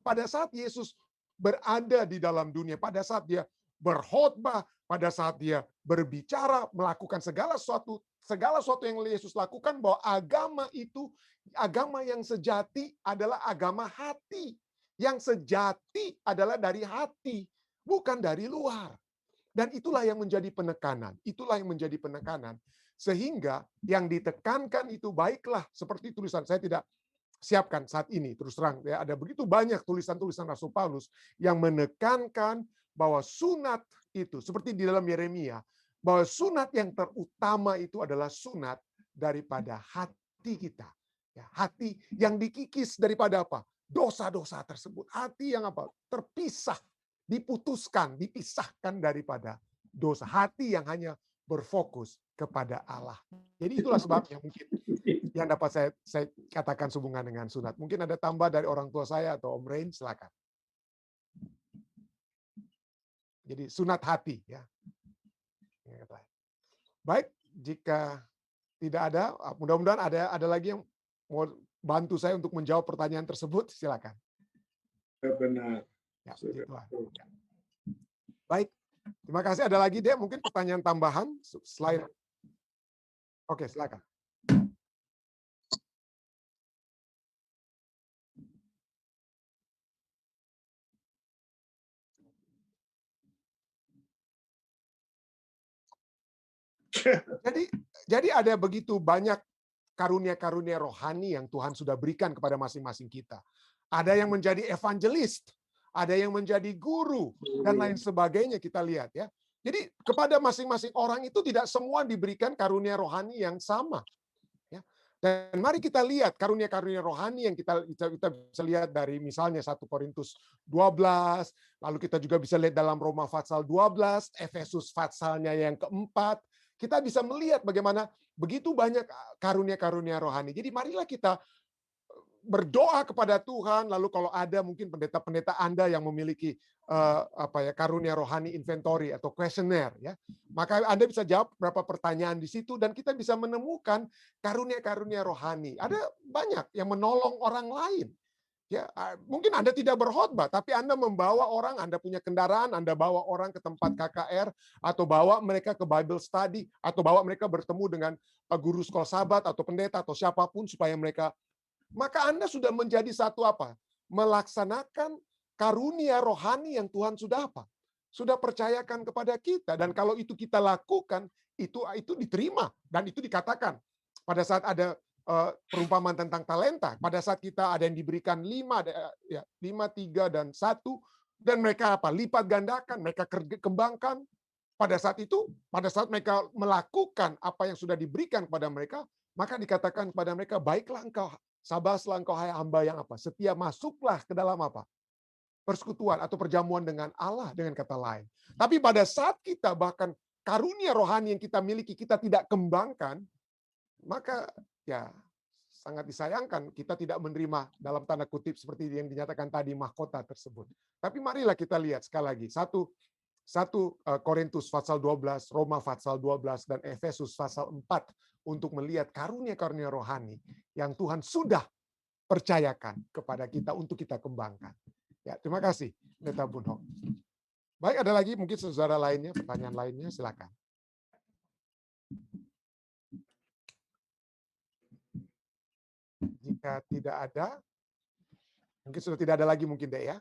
Pada saat Yesus berada di dalam dunia, pada saat dia berkhotbah, pada saat dia berbicara, melakukan segala sesuatu yang Yesus lakukan, bahwa agama itu, agama yang sejati adalah agama hati. Yang sejati adalah dari hati, bukan dari luar. Dan itulah yang menjadi penekanan. Itulah yang menjadi penekanan. Sehingga yang ditekankan itu baiklah, seperti tulisan saya tidak siapkan saat ini, terus terang ya, ada begitu banyak tulisan-tulisan Rasul Paulus yang menekankan bahwa sunat itu seperti di dalam Yeremia, bahwa sunat yang terutama itu adalah sunat daripada hati kita, ya, hati yang dikikis daripada apa? Dosa-dosa tersebut, hati yang apa? Terpisah, diputuskan, dipisahkan daripada dosa, hati yang hanya berfokus kepada Allah. Jadi itulah sebabnya mungkin yang dapat saya katakan sehubungan dengan sunat. Mungkin ada tambah dari orang tua saya atau Om Rain, silakan. Jadi sunat hati ya. Baik, jika tidak ada, mudah-mudahan ada lagi yang mau bantu saya untuk menjawab pertanyaan tersebut, silakan. Benar. Ya, ya. Baik, terima kasih. Ada lagi deh mungkin pertanyaan tambahan selain. Oke, silakan. Jadi ada begitu banyak karunia-karunia rohani yang Tuhan sudah berikan kepada masing-masing kita. Ada yang menjadi evangelis, ada yang menjadi guru, dan lain sebagainya kita lihat ya. Jadi kepada masing-masing orang itu tidak semua diberikan karunia rohani yang sama. Ya. Dan mari kita lihat karunia-karunia rohani yang kita bisa lihat dari misalnya 1 Korintus 12, lalu kita juga bisa lihat dalam Roma pasal 12, Efesus pasalnya yang keempat. Kita bisa melihat bagaimana begitu banyak karunia-karunia rohani. Jadi marilah kita berdoa kepada Tuhan, lalu kalau ada mungkin pendeta-pendeta Anda yang memiliki karunia rohani inventory atau kuesioner ya, maka Anda bisa jawab beberapa pertanyaan di situ dan kita bisa menemukan karunia-karunia rohani. Ada banyak yang menolong orang lain. Ya, mungkin Anda tidak berkhotbah, tapi Anda membawa orang, Anda punya kendaraan, Anda bawa orang ke tempat KKR, atau bawa mereka ke Bible study, atau bawa mereka bertemu dengan guru sekolah sahabat, atau pendeta, atau siapapun, supaya mereka, maka Anda sudah menjadi satu apa? Melaksanakan karunia rohani yang Tuhan sudah apa? Sudah percayakan kepada kita. Dan kalau itu kita lakukan, itu diterima, dan itu dikatakan. Pada saat ada perumpamaan tentang talenta, pada saat kita ada yang diberikan 5, 3, dan 1, dan mereka apa? Lipat gandakan, mereka kembangkan, pada saat itu, pada saat mereka melakukan apa yang sudah diberikan kepada mereka, maka dikatakan kepada mereka, baiklah engkau, sabarlah engkau hai hamba yang apa? Setia, masuklah ke dalam apa? Persekutuan atau perjamuan dengan Allah, dengan kata lain. Tapi pada saat kita bahkan karunia rohani yang kita miliki kita tidak kembangkan, maka ya sangat disayangkan kita tidak menerima dalam tanda kutip seperti yang dinyatakan tadi mahkota tersebut. Tapi marilah kita lihat sekali lagi. Satu Korintus pasal 12, Roma pasal 12, dan Efesus pasal 4 untuk melihat karunia-karunia rohani yang Tuhan sudah percayakan kepada kita untuk kita kembangkan. Ya, terima kasih, Pendeta Bunho. Baik, ada lagi mungkin saudara lainnya, pertanyaan lainnya, silakan. Jika tidak ada, mungkin sudah tidak ada lagi mungkin deh ya.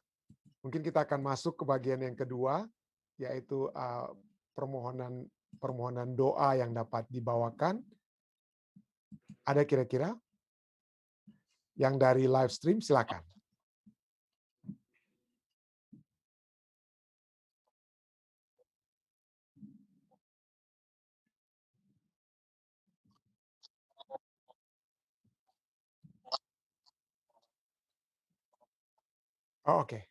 Mungkin kita akan masuk ke bagian yang kedua, yaitu permohonan doa yang dapat dibawakan. Ada kira-kira yang dari live stream, silakan. Oh, oke.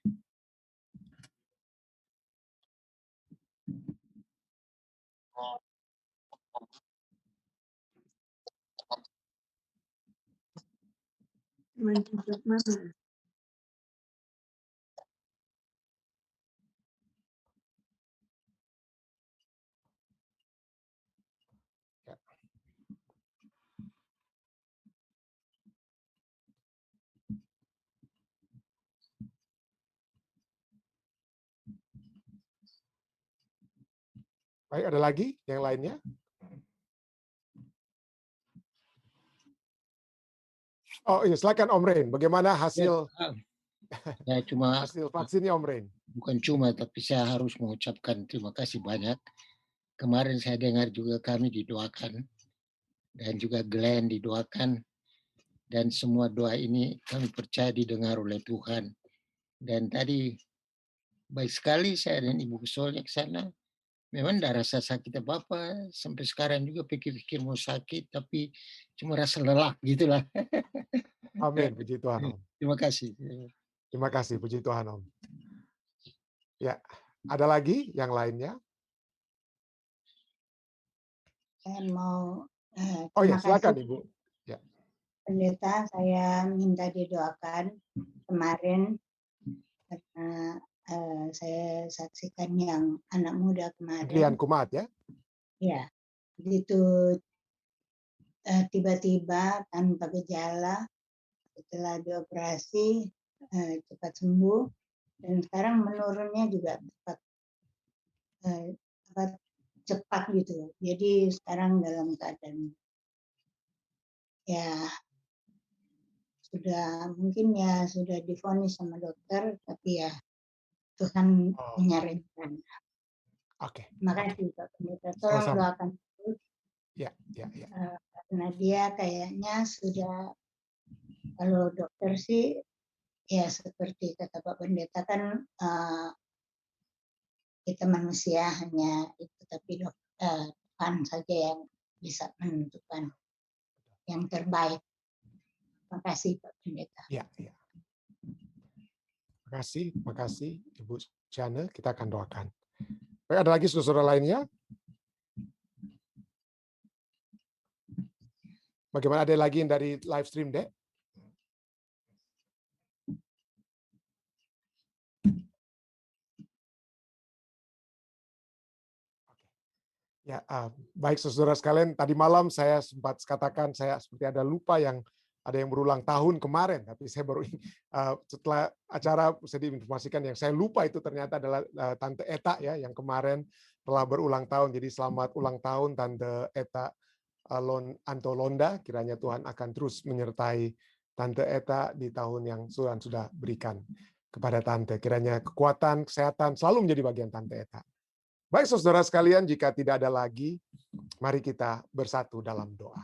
Ya. Baik, ada lagi yang lainnya? Oh iya, silakan Om Rain. Bagaimana hasil Saya cuma hasil vaksinnya Om Rain? bukan cuma, tapi saya harus mengucapkan terima kasih banyak. Kemarin saya dengar juga kami didoakan dan juga Glenn didoakan, dan semua doa ini kami percaya didengar oleh Tuhan. Dan tadi baik sekali saya dan Ibu Kesolnya ke sana. Memang tidak rasa sakit apa-apa, sampai sekarang juga pikir-pikir mau sakit, tapi cuma rasa lelah gitulah. Amin, puji Tuhan Om. Terima kasih. Terima kasih, puji Tuhan Om. Ya, ada lagi yang lainnya? Saya mau Oh ya, terima silakan kasih Ibu. Ya. Pendeta, saya minta didoakan kemarin karena saya saksikan yang anak muda Adrian kemarin. Kumat ya. Ya, begitu tiba-tiba tanpa gejala, setelah dioperasi cepat sembuh, dan sekarang menurunnya juga cepat gitu. Jadi sekarang dalam keadaan ya mungkin sudah divonis sama dokter, tapi ya Tuhan punya rencana. Oke. Terima kasih Pak Pendeta. Tolong Sama-sama. doakan terus. Ya. Karena dia kayaknya sudah, kalau dokter sih ya seperti kata Pak Pendeta kan kita manusia hanya itu, tapi Tuhan saja yang bisa menentukan yang terbaik. Terima kasih Pak Pendeta. Ya. Terima kasih Ibu Jana, kita akan doakan. Baik, ada lagi saudara lainnya? Bagaimana, ada lagi yang dari live stream, Dek? Ya, baik saudara sekalian, tadi malam saya sempat katakan saya seperti ada lupa yang ada yang berulang tahun kemarin, tapi saya baru setelah acara saya diinformasikan yang saya lupa itu ternyata adalah Tante Eta ya, yang kemarin telah berulang tahun. Jadi selamat ulang tahun Tante Eta Antolonda, kiranya Tuhan akan terus menyertai Tante Eta di tahun yang sudah berikan kepada Tante. Kiranya kekuatan, kesehatan selalu menjadi bagian Tante Eta. Baik saudara sekalian, jika tidak ada lagi, mari kita bersatu dalam doa.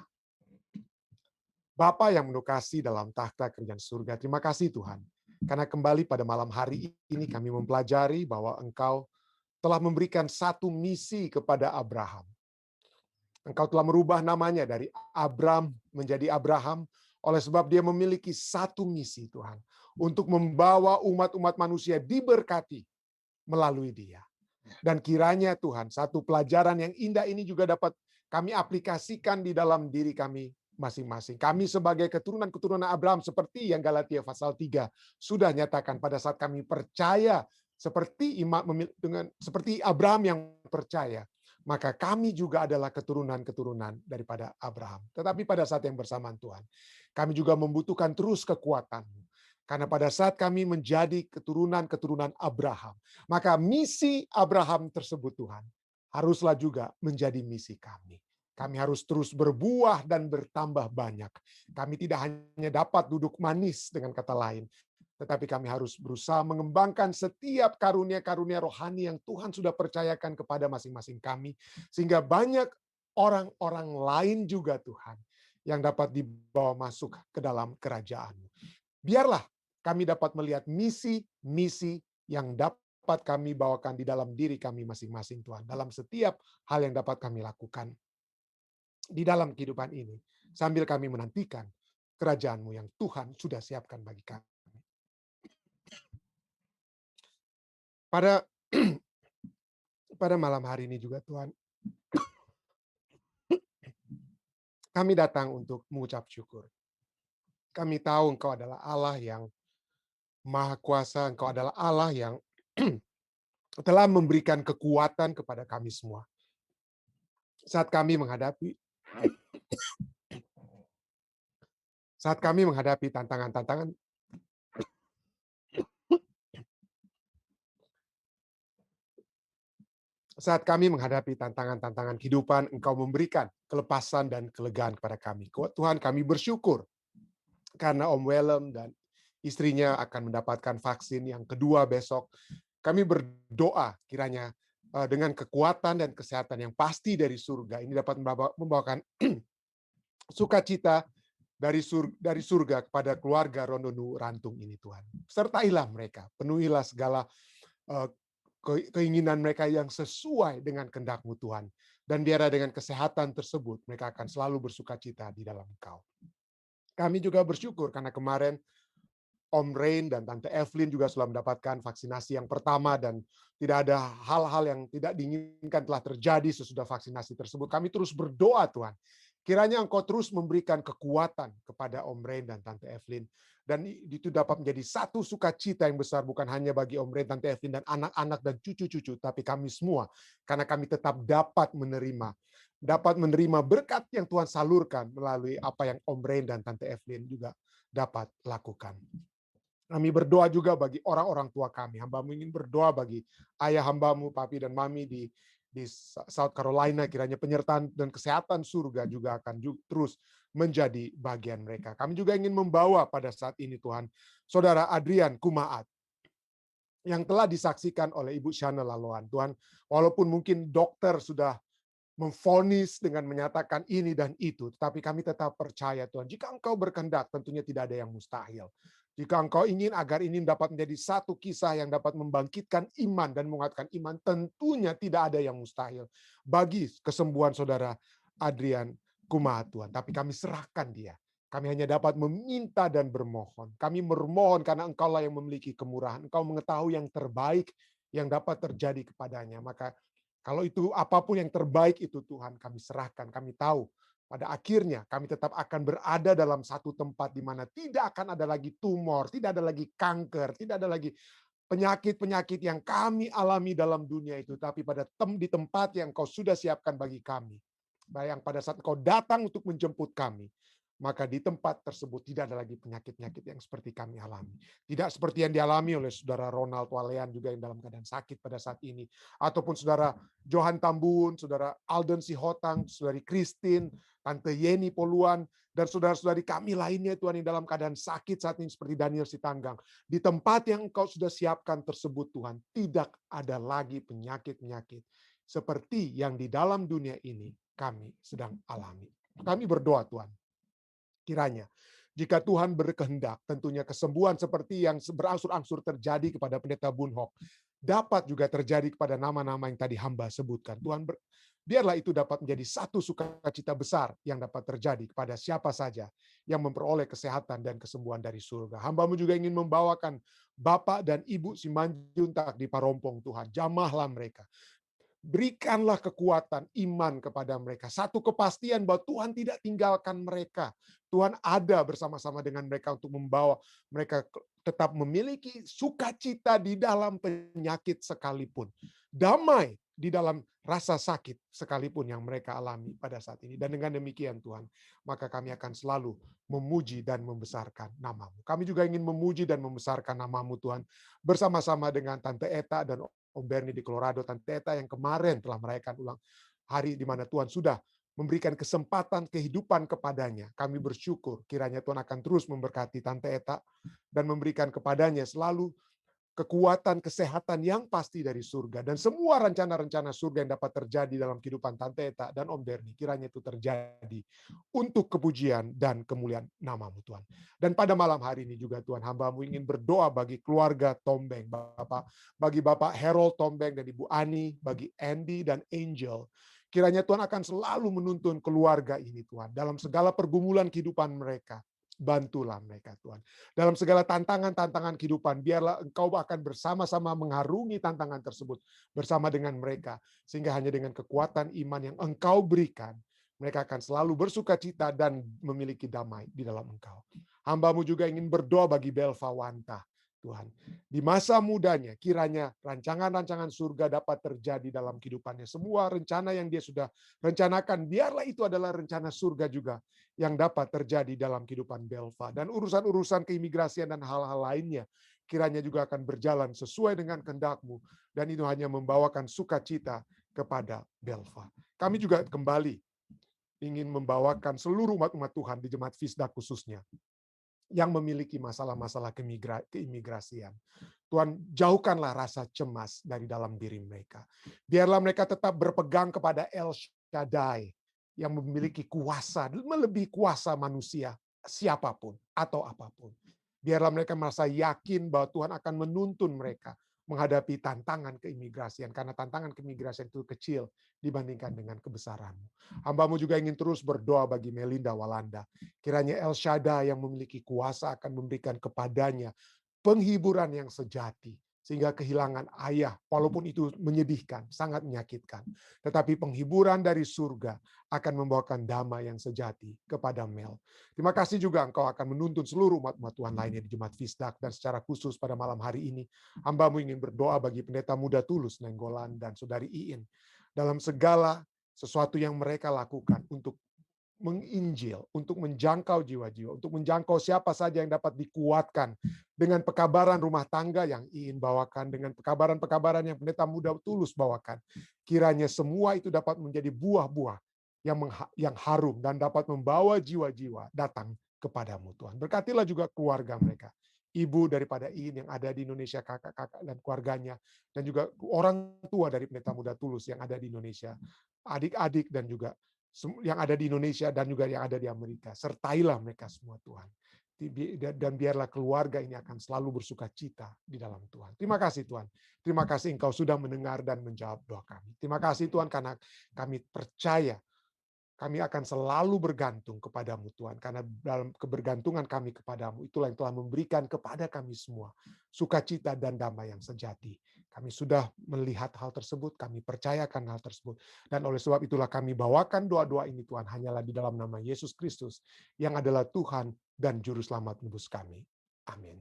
Bapa yang menukasi dalam takhta kerajaan surga, terima kasih Tuhan. Karena kembali pada malam hari ini kami mempelajari bahwa Engkau telah memberikan satu misi kepada Abraham. Engkau telah merubah namanya dari Abram menjadi Abraham oleh sebab dia memiliki satu misi, Tuhan, untuk membawa umat-umat manusia diberkati melalui dia. Dan kiranya Tuhan, satu pelajaran yang indah ini juga dapat kami aplikasikan di dalam diri kami masing-masing. Kami sebagai keturunan-keturunan Abraham, seperti yang Galatia pasal 3 sudah nyatakan pada saat kami percaya seperti seperti Abraham yang percaya, maka kami juga adalah keturunan-keturunan daripada Abraham. Tetapi pada saat yang bersamaan Tuhan, kami juga membutuhkan terus kekuatan-Mu. Karena pada saat kami menjadi keturunan-keturunan Abraham, maka misi Abraham tersebut, Tuhan, haruslah juga menjadi misi kami. Kami harus terus berbuah dan bertambah banyak. Kami tidak hanya dapat duduk manis, dengan kata lain, tetapi kami harus berusaha mengembangkan setiap karunia-karunia rohani yang Tuhan sudah percayakan kepada masing-masing kami, sehingga banyak orang-orang lain juga, Tuhan, yang dapat dibawa masuk ke dalam kerajaan-Mu. Biarlah kami dapat melihat misi-misi yang dapat kami bawakan di dalam diri kami masing-masing, Tuhan, dalam setiap hal yang dapat kami lakukan di dalam kehidupan ini, sambil kami menantikan kerajaan-Mu yang Tuhan sudah siapkan bagi kami. Pada malam hari ini juga, Tuhan, kami datang untuk mengucap syukur. Kami tahu Engkau adalah Allah yang Maha Kuasa, Engkau adalah Allah yang telah memberikan kekuatan kepada kami semua. Saat kami menghadapi tantangan-tantangan, kehidupan, Engkau memberikan kelepasan dan kelegaan kepada kami. Tuhan, kami bersyukur karena Om Willem dan istrinya akan mendapatkan vaksin yang kedua besok. Kami berdoa kiranya dengan kekuatan dan kesehatan yang pasti dari surga, ini dapat membawakan sukacita dari surga kepada keluarga Rondonu Rantung ini, Tuhan. Sertailah mereka, penuhilah segala keinginan mereka yang sesuai dengan kehendak-Mu, Tuhan. Dan biarlah dengan kesehatan tersebut, mereka akan selalu bersukacita di dalam Engkau. Kami juga bersyukur karena kemarin Om Rain dan Tante Evelyn juga sudah mendapatkan vaksinasi yang pertama, dan tidak ada hal-hal yang tidak diinginkan telah terjadi sesudah vaksinasi tersebut. Kami terus berdoa, Tuhan, kiranya Engkau terus memberikan kekuatan kepada Om Rain dan Tante Evelyn, dan itu dapat menjadi satu sukacita yang besar, bukan hanya bagi Om Rain, Tante Evelyn, dan anak-anak dan cucu-cucu, tapi kami semua, karena kami tetap dapat menerima berkat yang Tuhan salurkan melalui apa yang Om Rain dan Tante Evelyn juga dapat lakukan. Kami berdoa juga bagi orang-orang tua kami. Hamba-Mu ingin berdoa bagi ayah hamba-Mu, papi dan mami di South Carolina. Kiranya penyertaan dan kesehatan surga juga akan terus menjadi bagian mereka. Kami juga ingin membawa pada saat ini, Tuhan, Saudara Adrian Kumaat, yang telah disaksikan oleh Ibu Shana Laloan. Tuhan, walaupun mungkin dokter sudah memvonis dengan menyatakan ini dan itu, tetapi kami tetap percaya, Tuhan, jika Engkau berkehendak, tentunya tidak ada yang mustahil. Jika Engkau ingin agar ini dapat menjadi satu kisah yang dapat membangkitkan iman dan menguatkan iman, tentunya tidak ada yang mustahil bagi kesembuhan Saudara Adrian Kumaat, Tuhan. Tapi kami serahkan dia. Kami hanya dapat meminta dan bermohon. Kami bermohon karena Engkaulah yang memiliki kemurahan. Engkau mengetahui yang terbaik yang dapat terjadi kepadanya. Maka kalau itu apapun yang terbaik itu, Tuhan, kami serahkan. Kami tahu pada akhirnya kami tetap akan berada dalam satu tempat di mana tidak akan ada lagi tumor, tidak ada lagi kanker, tidak ada lagi penyakit-penyakit yang kami alami dalam dunia itu. Tapi di tempat yang Kau sudah siapkan bagi kami. Bayang pada saat Kau datang untuk menjemput kami, maka di tempat tersebut tidak ada lagi penyakit-penyakit yang seperti kami alami. Tidak seperti yang dialami oleh Saudara Ronald Walean juga yang dalam keadaan sakit pada saat ini. Ataupun Saudara Johan Tambun, Saudara Alden Sihotang, Saudari Christine, Tante Yeni Poluan, dan saudara-saudari kami lainnya, Tuhan, yang dalam keadaan sakit saat ini seperti Daniel Sitanggang. Di tempat yang Engkau sudah siapkan tersebut, Tuhan, tidak ada lagi penyakit-penyakit seperti yang di dalam dunia ini kami sedang alami. Kami berdoa, Tuhan, kiranya jika Tuhan berkehendak, tentunya kesembuhan seperti yang berangsur-angsur terjadi kepada Pendeta Bunhok dapat juga terjadi kepada nama-nama yang tadi hamba sebutkan. Tuhan, biarlah itu dapat menjadi satu sukacita besar yang dapat terjadi kepada siapa saja yang memperoleh kesehatan dan kesembuhan dari surga. Hamba-Mu juga ingin membawakan Bapak dan Ibu Simanjuntak di Parompong, Tuhan. Jamahlah mereka. Berikanlah kekuatan iman kepada mereka. Satu kepastian bahwa Tuhan tidak tinggalkan mereka. Tuhan ada bersama-sama dengan mereka untuk membawa mereka tetap memiliki sukacita di dalam penyakit sekalipun. Damai di dalam rasa sakit sekalipun yang mereka alami pada saat ini. Dan dengan demikian Tuhan, maka kami akan selalu memuji dan membesarkan nama-Mu. Kami juga ingin memuji dan membesarkan nama-Mu Tuhan, bersama-sama dengan Tante Eta dan Om Bernie di Colorado, Tante Eta yang kemarin telah merayakan ulang hari di mana Tuhan sudah memberikan kesempatan kehidupan kepadanya. Kami bersyukur kiranya Tuhan akan terus memberkati Tante Eta dan memberikan kepadanya selalu kekuatan kesehatan yang pasti dari surga. Dan semua rencana-rencana surga yang dapat terjadi dalam kehidupan Tante Eta dan Om Bernie, kiranya itu terjadi untuk kepujian dan kemuliaan nama-Mu Tuhan. Dan pada malam hari ini juga Tuhan, hamba-Mu ingin berdoa bagi keluarga Tombeng, bagi Bapak Harold Tombeng dan Ibu Ani, bagi Andy dan Angel. Kiranya Tuhan akan selalu menuntun keluarga ini Tuhan, dalam segala pergumulan kehidupan mereka. Bantulah mereka Tuhan. Dalam segala tantangan-tantangan kehidupan, biarlah Engkau akan bersama-sama mengarungi tantangan tersebut bersama dengan mereka. Sehingga hanya dengan kekuatan iman yang Engkau berikan, mereka akan selalu bersukacita dan memiliki damai di dalam Engkau. Hamba-Mu juga ingin berdoa bagi Belva Wanta, Tuhan. Di masa mudanya, kiranya rancangan-rancangan surga dapat terjadi dalam kehidupannya. Semua rencana yang dia sudah rencanakan, biarlah itu adalah rencana surga juga yang dapat terjadi dalam kehidupan Belva. Dan urusan-urusan keimigrasian dan hal-hal lainnya, kiranya juga akan berjalan sesuai dengan kehendak-Mu. Dan itu hanya membawakan sukacita kepada Belva. Kami juga kembali ingin membawakan seluruh umat-umat Tuhan di Jemaat Fisdak khususnya, yang memiliki masalah-masalah keimigrasian. Tuhan, jauhkanlah rasa cemas dari dalam diri mereka. Biarlah mereka tetap berpegang kepada El Shaddai yang memiliki kuasa, melebihi kuasa manusia siapapun atau apapun. Biarlah mereka merasa yakin bahwa Tuhan akan menuntun mereka menghadapi tantangan keimigrasian, karena tantangan keimigrasian itu kecil dibandingkan dengan kebesaran-Mu. Hamba-Mu juga ingin terus berdoa bagi Melinda Walanda. Kiranya El Shaddai yang memiliki kuasa akan memberikan kepadanya penghiburan yang sejati, sehingga kehilangan ayah, walaupun itu menyedihkan, sangat menyakitkan, tetapi penghiburan dari surga akan membawakan damai yang sejati kepada Mel. Terima kasih juga Engkau akan menuntun seluruh umat-umat Tuhan lainnya di Jemaat Fisdak, dan secara khusus pada malam hari ini, hamba-Mu ingin berdoa bagi Pendeta Muda Tulus Nenggolan dan Saudari Iin, dalam segala sesuatu yang mereka lakukan untuk menginjil, untuk menjangkau jiwa-jiwa, untuk menjangkau siapa saja yang dapat dikuatkan dengan pekabaran rumah tangga yang Iin bawakan, dengan pekabaran-pekabaran yang Pendeta Muda Tulus bawakan. Kiranya semua itu dapat menjadi buah-buah yang harum dan dapat membawa jiwa-jiwa datang kepadamu Tuhan. Berkatilah juga keluarga mereka. Ibu daripada Iin yang ada di Indonesia, kakak-kakak dan keluarganya, dan juga orang tua dari Pendeta Muda Tulus yang ada di Indonesia, adik-adik dan juga yang ada di Indonesia dan juga yang ada di Amerika. Sertailah mereka semua Tuhan. Dan biarlah keluarga ini akan selalu bersuka cita di dalam Tuhan. Terima kasih Tuhan. Terima kasih Engkau sudah mendengar dan menjawab doa kami. Terima kasih Tuhan karena kami percaya kami akan selalu bergantung kepadamu Tuhan. Karena dalam kebergantungan kami kepadamu, itulah yang telah memberikan kepada kami semua sukacita dan damai yang sejati. Kami sudah melihat hal tersebut, kami percayakan hal tersebut. Dan oleh sebab itulah kami bawakan doa-doa ini Tuhan, hanyalah di dalam nama Yesus Kristus, yang adalah Tuhan dan Juru Selamat nebus kami. Amin.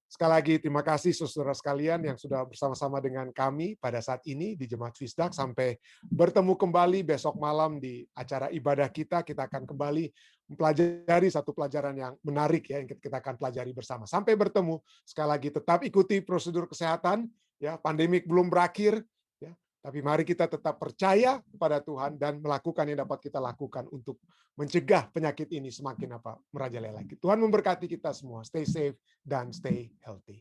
Sekali lagi terima kasih saudara sekalian yang sudah bersama-sama dengan kami pada saat ini di Jemaat Fisdak. Sampai bertemu kembali besok malam di acara ibadah kita. Kita akan kembali mempelajari satu pelajaran yang menarik ya, yang kita akan pelajari bersama. Sampai bertemu. Sekali lagi tetap ikuti prosedur kesehatan. Ya, pandemik belum berakhir. Ya, tapi mari kita tetap percaya kepada Tuhan dan melakukan yang dapat kita lakukan untuk mencegah penyakit ini semakin merajalela. Tuhan memberkati kita semua. Stay safe dan stay healthy.